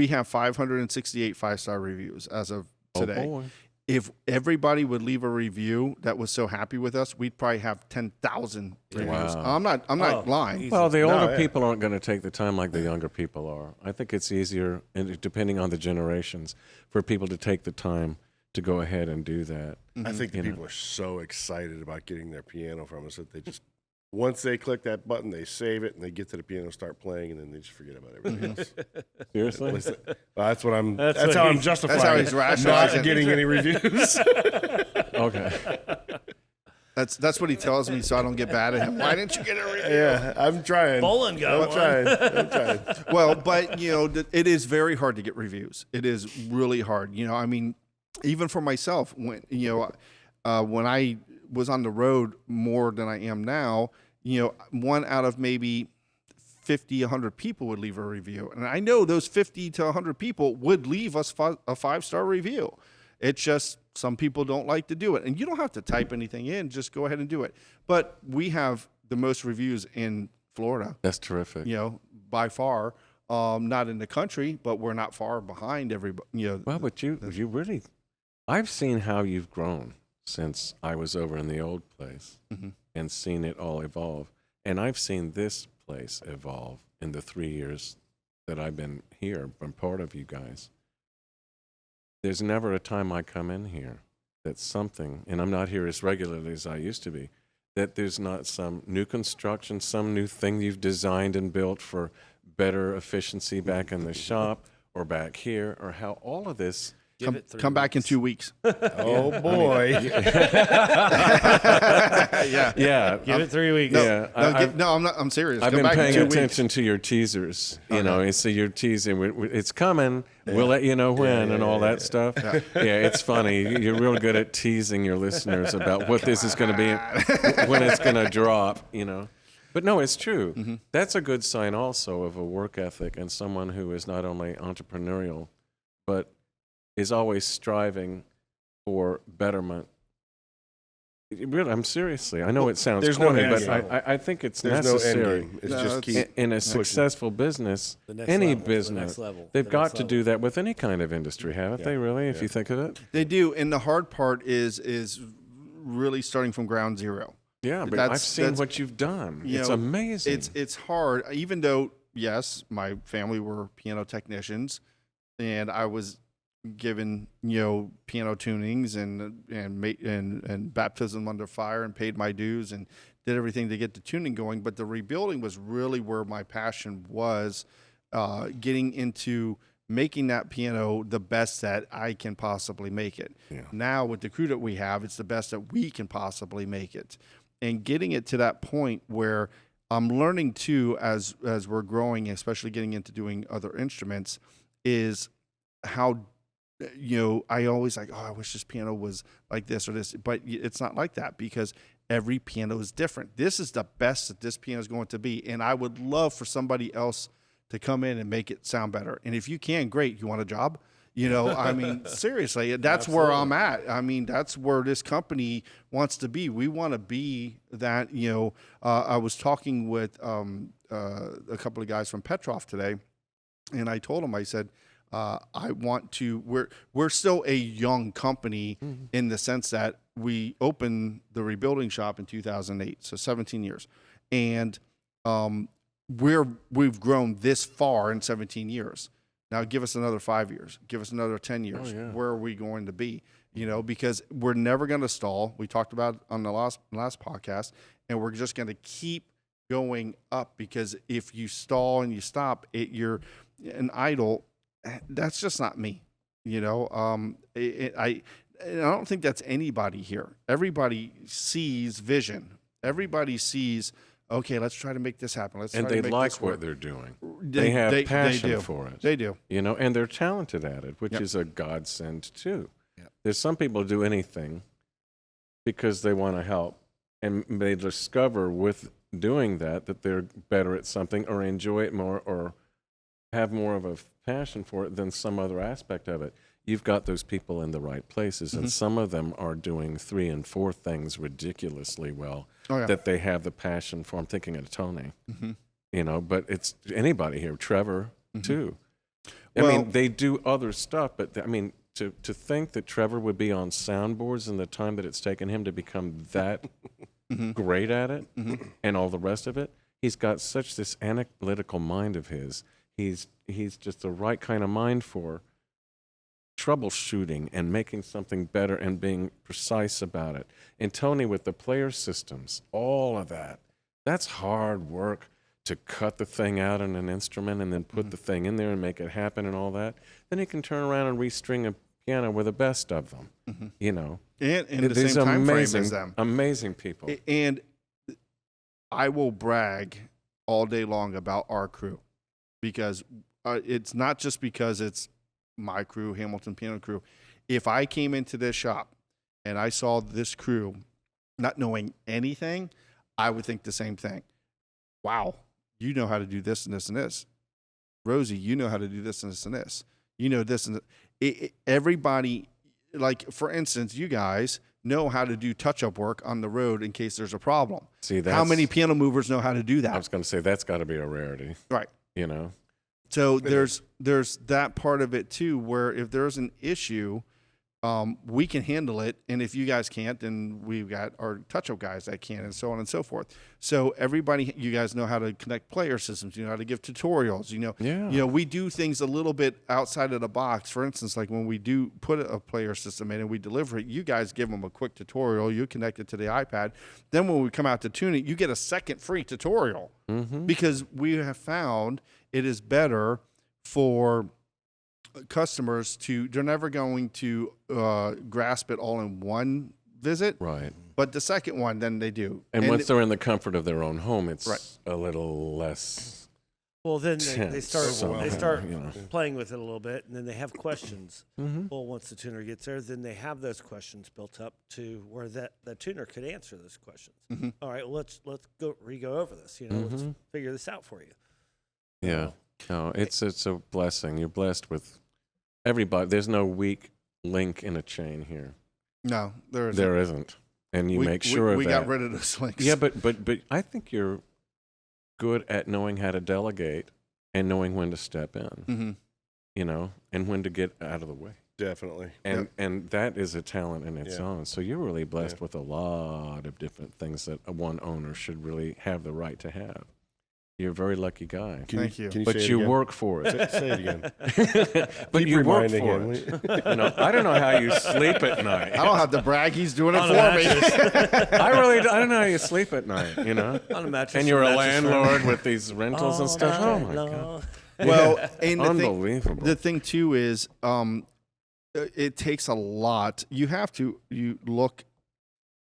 have 568 5-star reviews as of today. Oh, boy. If everybody would leave a review that was so happy with us, we'd probably have 10,000 reviews. Wow. I'm not lying. easy. Well, the older yeah. people aren't going to take the time like the younger people are. I think it's easier, and depending on the generations, for people to take the time to go ahead and do that. I think the people are so excited about getting their piano from us that they just, once they click that button, they save it and they get to the piano, start playing, and then they just forget about everything else. Seriously? Well, that's what I'm. That's That's, what how I'm he's- justifying. that's how he's rationalizing. not getting any reviews. Okay. That's what he tells me, so I don't get bad at him. Why didn't you get a review? Yeah, I'm trying. Bowling got I'm one. trying. I'm trying. Well, but it is very hard to get reviews. It is really hard. I mean, even for myself, when I was on the road more than I am now, one out of maybe 50, 100 people would leave a review. And I know those 50 to 100 people would leave us a 5-star review. It's just some people don't like to do it. And you don't have to type anything in. Just go ahead and do it. But we have the most reviews in Florida. That's terrific. By far. Not in the country, but we're not far behind everybody. Well, but you really, I've seen how you've grown since I was over in the old place and seen it all evolve. And I've seen this place evolve in the 3 years that I've been here, been part of you guys. There's never a time I come in here that something, and I'm not here as regularly as I used to be, that there's not some new construction, some new thing you've designed and built for better efficiency back in the shop or back here, or how all of this. Come back in 2 weeks. Oh boy. Yeah. Give it 3 weeks. I'm not. I'm serious. I've Come been back in paying 2 attention weeks. to your teasers, and so you're teasing. It's coming. We'll let you know when and all that stuff. Yeah, it's funny. You're real good at teasing your listeners about what this is going to be, when it's going to drop. But no, it's true. That's a good sign also of a work ethic and someone who is not only entrepreneurial, but is always striving for betterment. Really, I'm seriously. I know it sounds There's no corny, end but game. I think it's There's no necessary. end game. It's just keep In a successful business, The next any level, the business, next level, they've the got next to level. do that with any kind of industry, haven't they? Really, if you think of it. They do, and the hard part is really starting from ground zero. Yeah, but That's- I've seen that's- what you've done. you It's know, amazing. It's hard, even though yes, my family were piano technicians, and I was given piano tunings and baptism under fire and paid my dues and did everything to get the tuning going. But the rebuilding was really where my passion was, getting into making that piano the best that I can possibly make it. Yeah. Now with the crew that we have, it's the best that we can possibly make it, and getting it to that point where I'm learning too, as we're growing, especially getting into doing other instruments, is how I always like, I wish this piano was like this or this, but it's not like that because every piano is different. This is the best that this piano is going to be, and I would love for somebody else to come in and make it sound better. And if you can, great. You want a job? I mean, seriously, that's where I'm at. I mean, that's where this company wants to be. We want to be that. I was talking with a couple of guys from Petrov today, and I told them, I said, I want to. We're still a young company in the sense that we opened the rebuilding shop in 2008, so 17 years, and we've grown this far in 17 years. Now give us another 5 years, give us another 10 years. Where are we going to be? Because we're never going to stall. We talked about it on the last podcast, and we're just going to keep going up, because if you stall and you stop, you're an idle. That's just not me. I don't think that's anybody here. Everybody sees vision. Everybody sees, okay, let's try to make this happen. And they like what they're doing. They have passion for it. They do. And they're talented at it, which is a godsend too. Yep. There's some people do anything because they want to help, and they discover with doing that they're better at something or enjoy it more or have more of a passion for it than some other aspect of it. You've got those people in the right places, and some of them are doing 3 and 4 things ridiculously well that they have the passion for. I'm thinking of Tony, but it's anybody here, Trevor too. I mean, they do other stuff, but to think that Trevor would be on soundboards in the time that it's taken him to become that great at it and all the rest of it, he's got such this analytical mind of his. He's just the right kind of mind for troubleshooting and making something better and being precise about it. And Tony with the player systems, all of that's hard work to cut the thing out in an instrument and then put the thing in there and make it happen and all that. Then he can turn around and restring a piano with the best of them, And in the These same time frame amazing, as them. amazing people. And I will brag all day long about our crew, because it's not just because it's my crew, Hamilton Piano Crew. If I came into this shop and I saw this crew not knowing anything, I would think the same thing. Wow, you know how to do this and this and this. Rosie, you know how to do this and this and this. You know this and everybody, like for instance, you guys know how to do touch-up work on the road in case there's a problem. See, how many piano movers know how to do that? I was going to say that's got to be a rarity, Right. you know? So there's that part of it too, where if there's an issue, we can handle it, and if you guys can't, then we've got our touch-up guys that can, and so on and so forth. So everybody, you guys know how to connect player systems. You know how to give tutorials. You know, we do things a little bit outside of the box. For instance, like when we do put a player system in and we deliver it, you guys give them a quick tutorial. You connect it to the iPad. Then when we come out to tune it, you get a second free tutorial because we have found it is better for customers they're never going to grasp it all in one visit, Right. but the second one, then they do. And once they're in the comfort of their own home, it's Right. a little less. Well, then they start Somehow, you know. playing with it a little bit, and then they have questions. Well, once the tuner gets there, then they have those questions built up to where that tuner could answer those questions. All right, well, let's go over this. You know, let's figure this out for you. Yeah. No, it's a blessing. You're blessed with everybody. There's no weak link in a chain here. No, there isn't. There isn't. And you make sure we of that. got rid of those links. Yeah, but I think you're good at knowing how to delegate and knowing when to step in, you know, and when to get out of the way. Definitely. And that is a talent in its Yeah. own. So you're really blessed with a lot of different things that one owner should really have the right to have. You're a very lucky guy. Thank you. Can But say it you again? work for it. Say it again. But Keep you work reminding for him. it. You know, I don't know how you sleep at night. I don't have to brag. He's doing it On for a me. I don't know how you sleep at night, you know? On a mattress. And you're a mattress firm. landlord with these rentals and stuff. Oh, my God. Well, and Unbelievable. the thing too is, it takes a lot. You look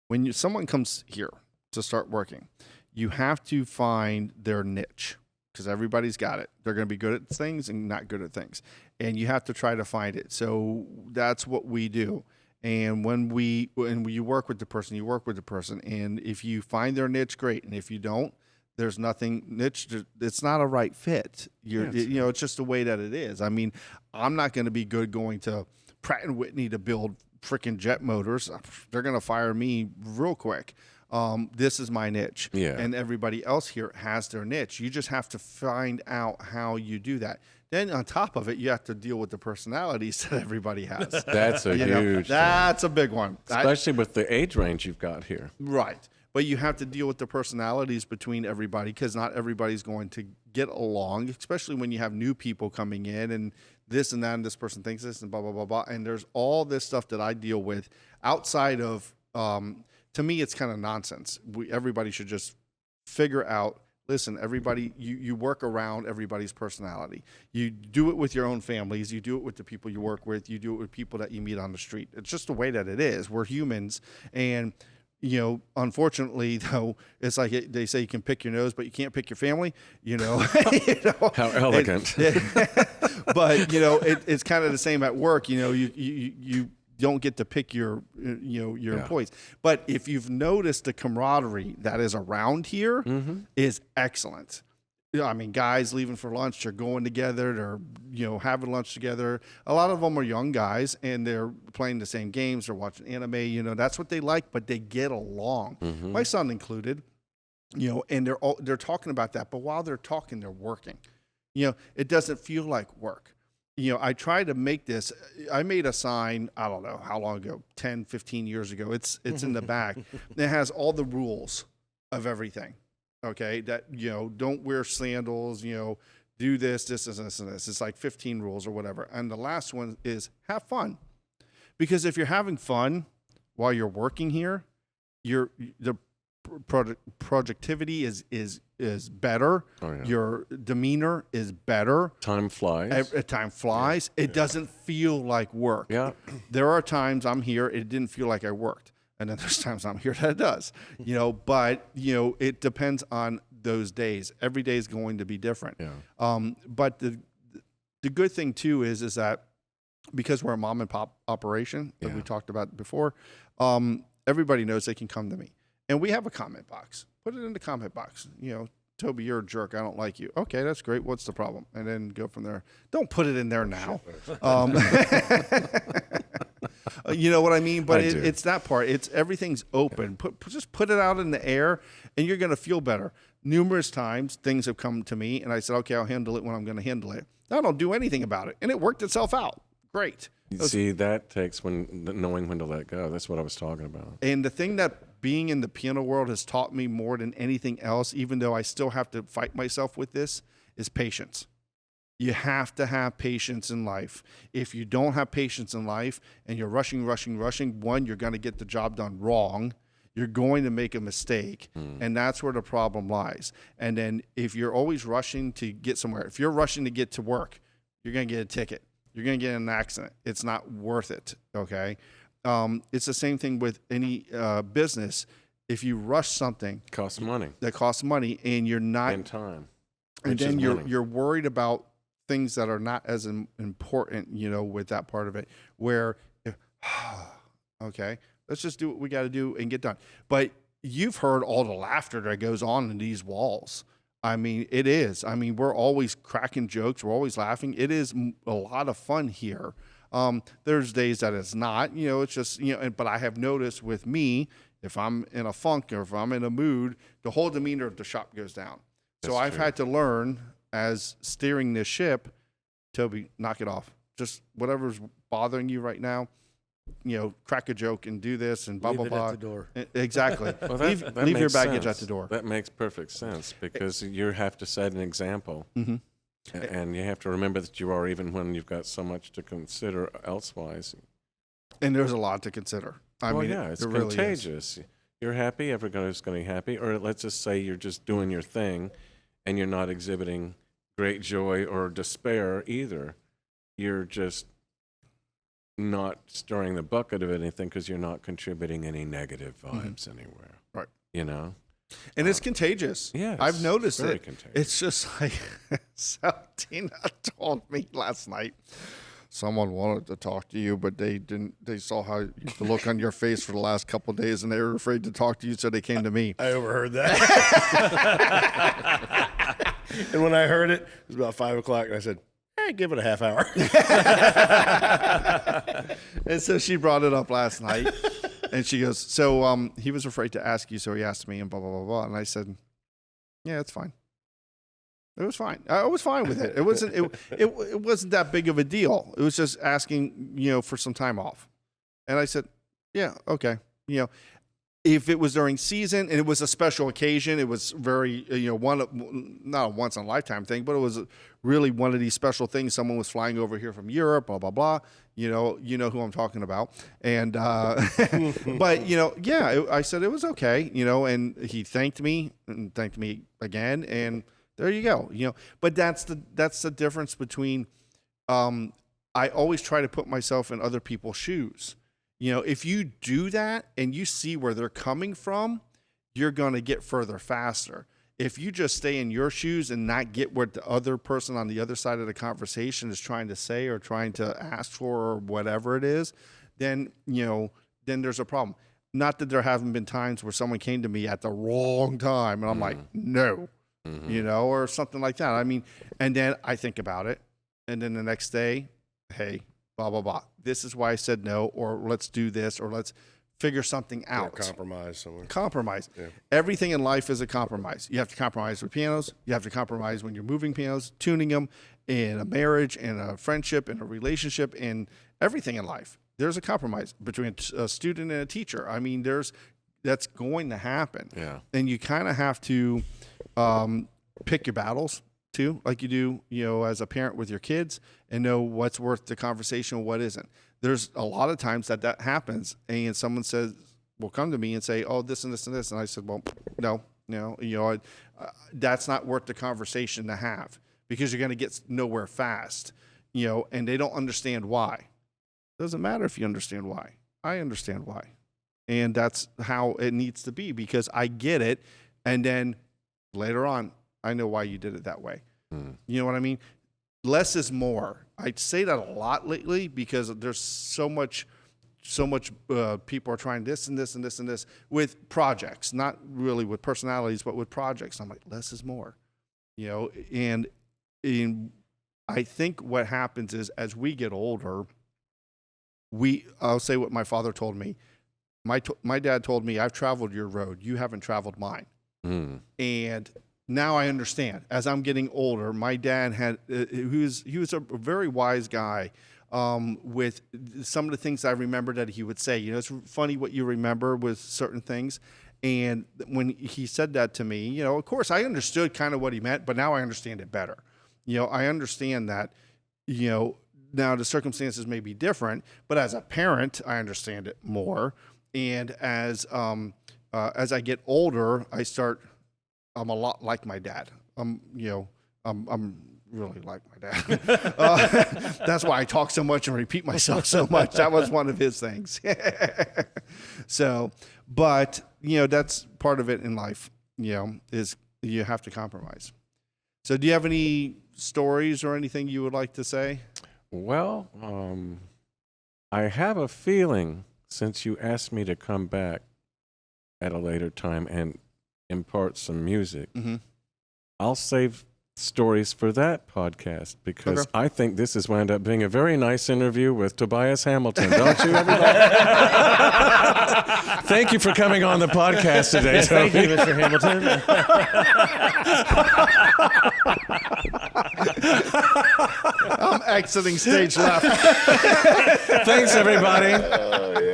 when someone comes here to start working, you have to find their niche because everybody's got it. They're going to be good at things and not good at things, and you have to try to find it. So that's what we do. And when you work with the person, you work with the person, and if you find their niche, great. And if you don't, there's nothing niche. It's not a right fit. It's just the way that it is. I mean, I'm not going to be good going to Pratt and Whitney to build freaking jet motors. They're going to fire me real quick. This is my niche. Yeah. And everybody else here has their niche. You just have to find out how you do that. Then on top of it, you have to deal with the personalities that everybody has. That's a huge thing. That's a big one. Especially with the age range you've got here. Right. But you have to deal with the personalities between everybody because not everybody's going to get along, especially when you have new people coming in and this and that, and this person thinks this and blah, blah, blah, blah. And there's all this stuff that I deal with outside of, to me, it's kind of nonsense. Everybody should just figure out, listen, everybody, you work around everybody's personality. You do it with your own families. You do it with the people you work with. You do it with people that you meet on the street. It's just the way that it is. We're humans. And unfortunately, though, it's like they say you can pick your nose, but you can't pick your family. How elegant. But it's kind of the same at work. You don't get to pick your employees. But if you've noticed the camaraderie that is around here is excellent. I mean, guys leaving for lunch, they're going together, they're, having lunch together. A lot of them are young guys and they're playing the same games, they're watching anime, that's what they like, but they get along. My son included, and they're talking about that, but while they're talking, they're working. It doesn't feel like work. I try to make this, I made a sign, I don't know how long ago, 10, 15 years ago. It's in the back. It has all the rules of everything. Okay, that, don't wear sandals, do this, and this. It's like 15 rules or whatever. And the last one is have fun. Because if you're having fun while you're working here, the productivity is better. Oh, yeah. Your demeanor is better. Time flies. Time flies. It doesn't feel like work. Yeah. There are times I'm here, it didn't feel like I worked. And then there's times I'm here that it does, but, it depends on those days. Every day is going to be different. Yeah. But the good thing too is that because we're a mom and pop operation that we talked about before, everybody knows they can come to me. And we have a comment box. Put it in the comment box. Toby, you're a jerk. I don't like you. Okay, that's great. What's the problem? And then go from there. Don't put it in there now. You know what I mean? But it's that part. It's everything's open. Just put it out in the air, and you're going to feel better. Numerous times, things have come to me, and I said, okay, I'll handle it when I'm going to handle it. I don't do anything about it, and it worked itself out. Great. See, that takes knowing when to let go. That's what I was talking about. And the thing that being in the piano world has taught me more than anything else, even though I still have to fight myself with this, is patience. You have to have patience in life. If you don't have patience in life and you're rushing, one, you're going to get the job done wrong. You're going to make a mistake, and that's where the problem lies. And then if you're always rushing to get somewhere, if you're rushing to get to work, you're going to get a ticket. You're going to get in an accident. It's not worth it, okay? It's the same thing with any business. If you rush something, costs money. That costs money, and you're not and time. And then you're worried about things that are not as important, with that part of it. Where, okay, let's just do what we got to do and get done. But you've heard all the laughter that goes on in these walls. I mean, it is. I mean, we're always cracking jokes. We're always laughing. It is a lot of fun here. There's days that it's not, it's just, but I have noticed with me, if I'm in a funk or if I'm in a mood, the whole demeanor of the shop goes down. So I've had to learn as steering this ship, Toby, knock it off. Just whatever's bothering you right now, crack a joke and do this and blah, Leave blah, it blah. at the door. Exactly. Well, leave your baggage at the door. That makes perfect sense because you have to set an example. Mm-hmm. And you have to remember that you are, even when you've got so much to consider elsewise. And there's a lot to consider. I mean, it's it really contagious. You're happy, everybody's going to be happy. Or let's just say you're just doing your thing and you're not exhibiting great joy or despair either. You're just not stirring the bucket of anything because you're not contributing any negative vibes anywhere. Right. And it's contagious. Yes, I've noticed very it. contagious. It's just like, so Tina told me last night, someone wanted to talk to you, but they didn't. They saw how the look on your face for the last couple of days, and they were afraid to talk to you, so they came to me. I overheard that. And when I heard it, it was about 5 o'clock, and I said, hey, give it a half hour. And so she brought it up last night, and she goes, so he was afraid to ask you, so he asked me, and blah, blah, blah, blah. And I said, yeah, it's fine. It was fine. I was fine with it. It wasn't. It wasn't that big of a deal. It was just asking, for some time off. And I said, yeah, okay. If it was during season and it was a special occasion, it was very, not a once in a lifetime thing, but it was really one of these special things. Someone was flying over here from Europe, blah blah blah. You know who I'm talking about. And but I said it was okay. And he thanked me and thanked me again, and there you go. But that's the difference between. I always try to put myself in other people's shoes. If you do that and you see where they're coming from, you're going to get further faster. If you just stay in your shoes and not get what the other person on the other side of the conversation is trying to say or trying to ask for or whatever it is, then there's a problem. Not that there haven't been times where someone came to me at the wrong time and I'm like, no, or something like that. I mean, and then I think about it. And then the next day, hey, blah, blah, blah. This is why I said no, or let's do this, or let's figure something out. Or compromise somewhere. Compromise. Yeah. Everything in life is a compromise. You have to compromise with pianos. You have to compromise when you're moving pianos, tuning them, in a marriage, in a friendship, in a relationship, in everything in life. There's a compromise between a student and a teacher. I mean, that's going to happen. Yeah. And you kind of have to pick your battles too, like you do, as a parent with your kids, and know what's worth the conversation and what isn't. There's a lot of times that happens, and someone will come to me and say, oh, this and this and this. And I said, well, no, that's not worth the conversation to have, because you're going to get nowhere fast, and they don't understand why. It doesn't matter if you understand why. I understand why. And that's how it needs to be, because I get it. And then later on, I know why you did it that way. You know what I mean? Less is more. I say that a lot lately because there's so much so much people are trying this and this and this and this with projects, not really with personalities, but with projects. I'm like, less is more, you know. And I think what happens is as we get older, I'll say what my father told me. My dad told me, I've traveled your road. You haven't traveled mine. And now I understand. As I'm getting older, my dad he was a very wise guy with some of the things I remember that he would say. You know, it's funny what you remember with certain things. And when he said that to me, you know, of course I understood kind of what he meant, but now I understand it better. You know, I understand that, you know, now the circumstances may be different, but as a parent, I understand it more. And as I get older, I'm a lot like my dad. I'm really like my dad. That's why I talk so much and repeat myself so much. That was one of his things. So, but, you know, that's part of it in life, you know, is you have to compromise. So do you have any stories or anything you would like to say? Well, I have a feeling, since you asked me to come back at a later time and impart some music, I'll save stories for that podcast because I think this has wound up being a very nice interview with Tobias Hamilton. Don't you, everybody? Thank you for coming on the podcast today. Yes, thank you, Mr. Hamilton. I'm exiting stage left. Thanks, everybody.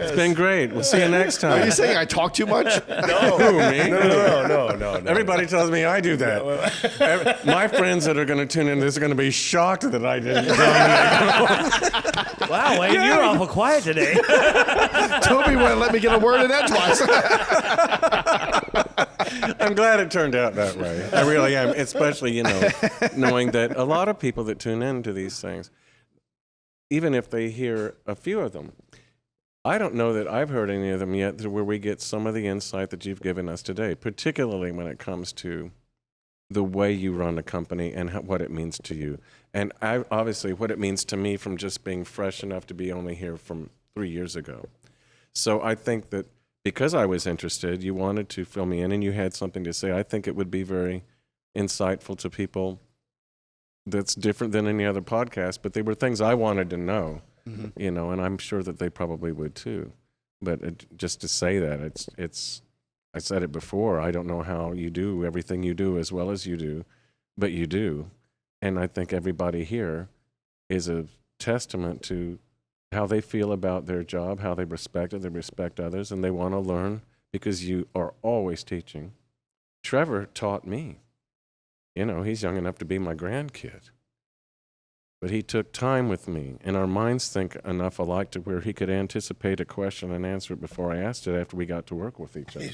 It's been great. We'll see you next time. Are you saying I talk too much? No. Who, me? No. Everybody tells me I do that. My friends that are going to tune in, this are going to be shocked that I didn't. Wow, Wayne, you're awful quiet today. Toby wouldn't let me get a word in edgewise. I'm glad it turned out that way. I really am, especially, you know, knowing that a lot of people that tune into these things, even if they hear a few of them, I don't know that I've heard any of them yet where we get some of the insight that you've given us today, particularly when it comes to the way you run a company and what it means to you. And obviously what it means to me from just being fresh enough to be only here from 3 years ago. So I think that because I was interested, you wanted to fill me in and you had something to say. I think it would be very insightful to people that's different than any other podcast, but they were things I wanted to know, you know, and I'm sure that they probably would too. But just to say that, it's I said it before, I don't know how you do everything you do as well as you do, but you do. And I think everybody here is a testament to how they feel about their job, how they respect it, they respect others, and they want to learn because you are always teaching. Trevor taught me. You know, he's young enough to be my grandkid. But he took time with me, and our minds think enough alike to where he could anticipate a question and answer it before I asked it after we got to work with each other.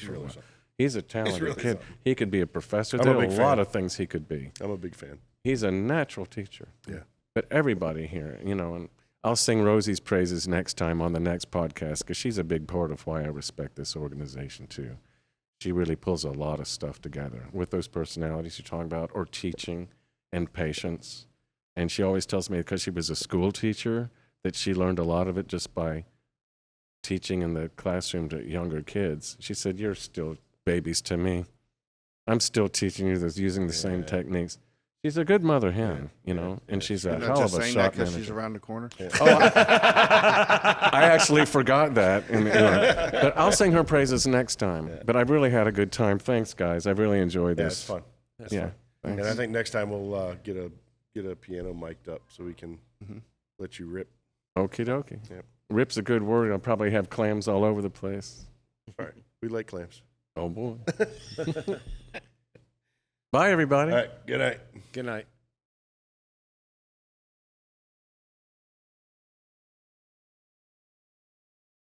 He's a talented kid. He could be a professor. There are a lot of things he could be. I'm a big fan. He's a natural teacher. Yeah. But everybody here, you know, and I'll sing Rosie's praises next time on the next podcast because she's a big part of why I respect this organization too. She really pulls a lot of stuff together with those personalities you're talking about, or teaching and patience. And she always tells me, because she was a school teacher, that she learned a lot of it just by teaching in the classroom to younger kids. She said, "You're still babies to me. I'm still teaching you this using the same techniques." She's a good mother hen, you know, and she's a hell of a shot manager. She's around the corner. Oh, I actually forgot that. But I'll sing her praises next time. Yeah. But I really had a good time. Thanks, guys. I really enjoyed this. Yeah, it's fun. It's fun. And I think next time we'll get a piano mic'd up so we can let you rip. Okie dokie. Yep. Rip's a good word. I'll probably have clams all over the place. All right. We like clams. Oh, boy. Bye, everybody. All right. Good night. Good night.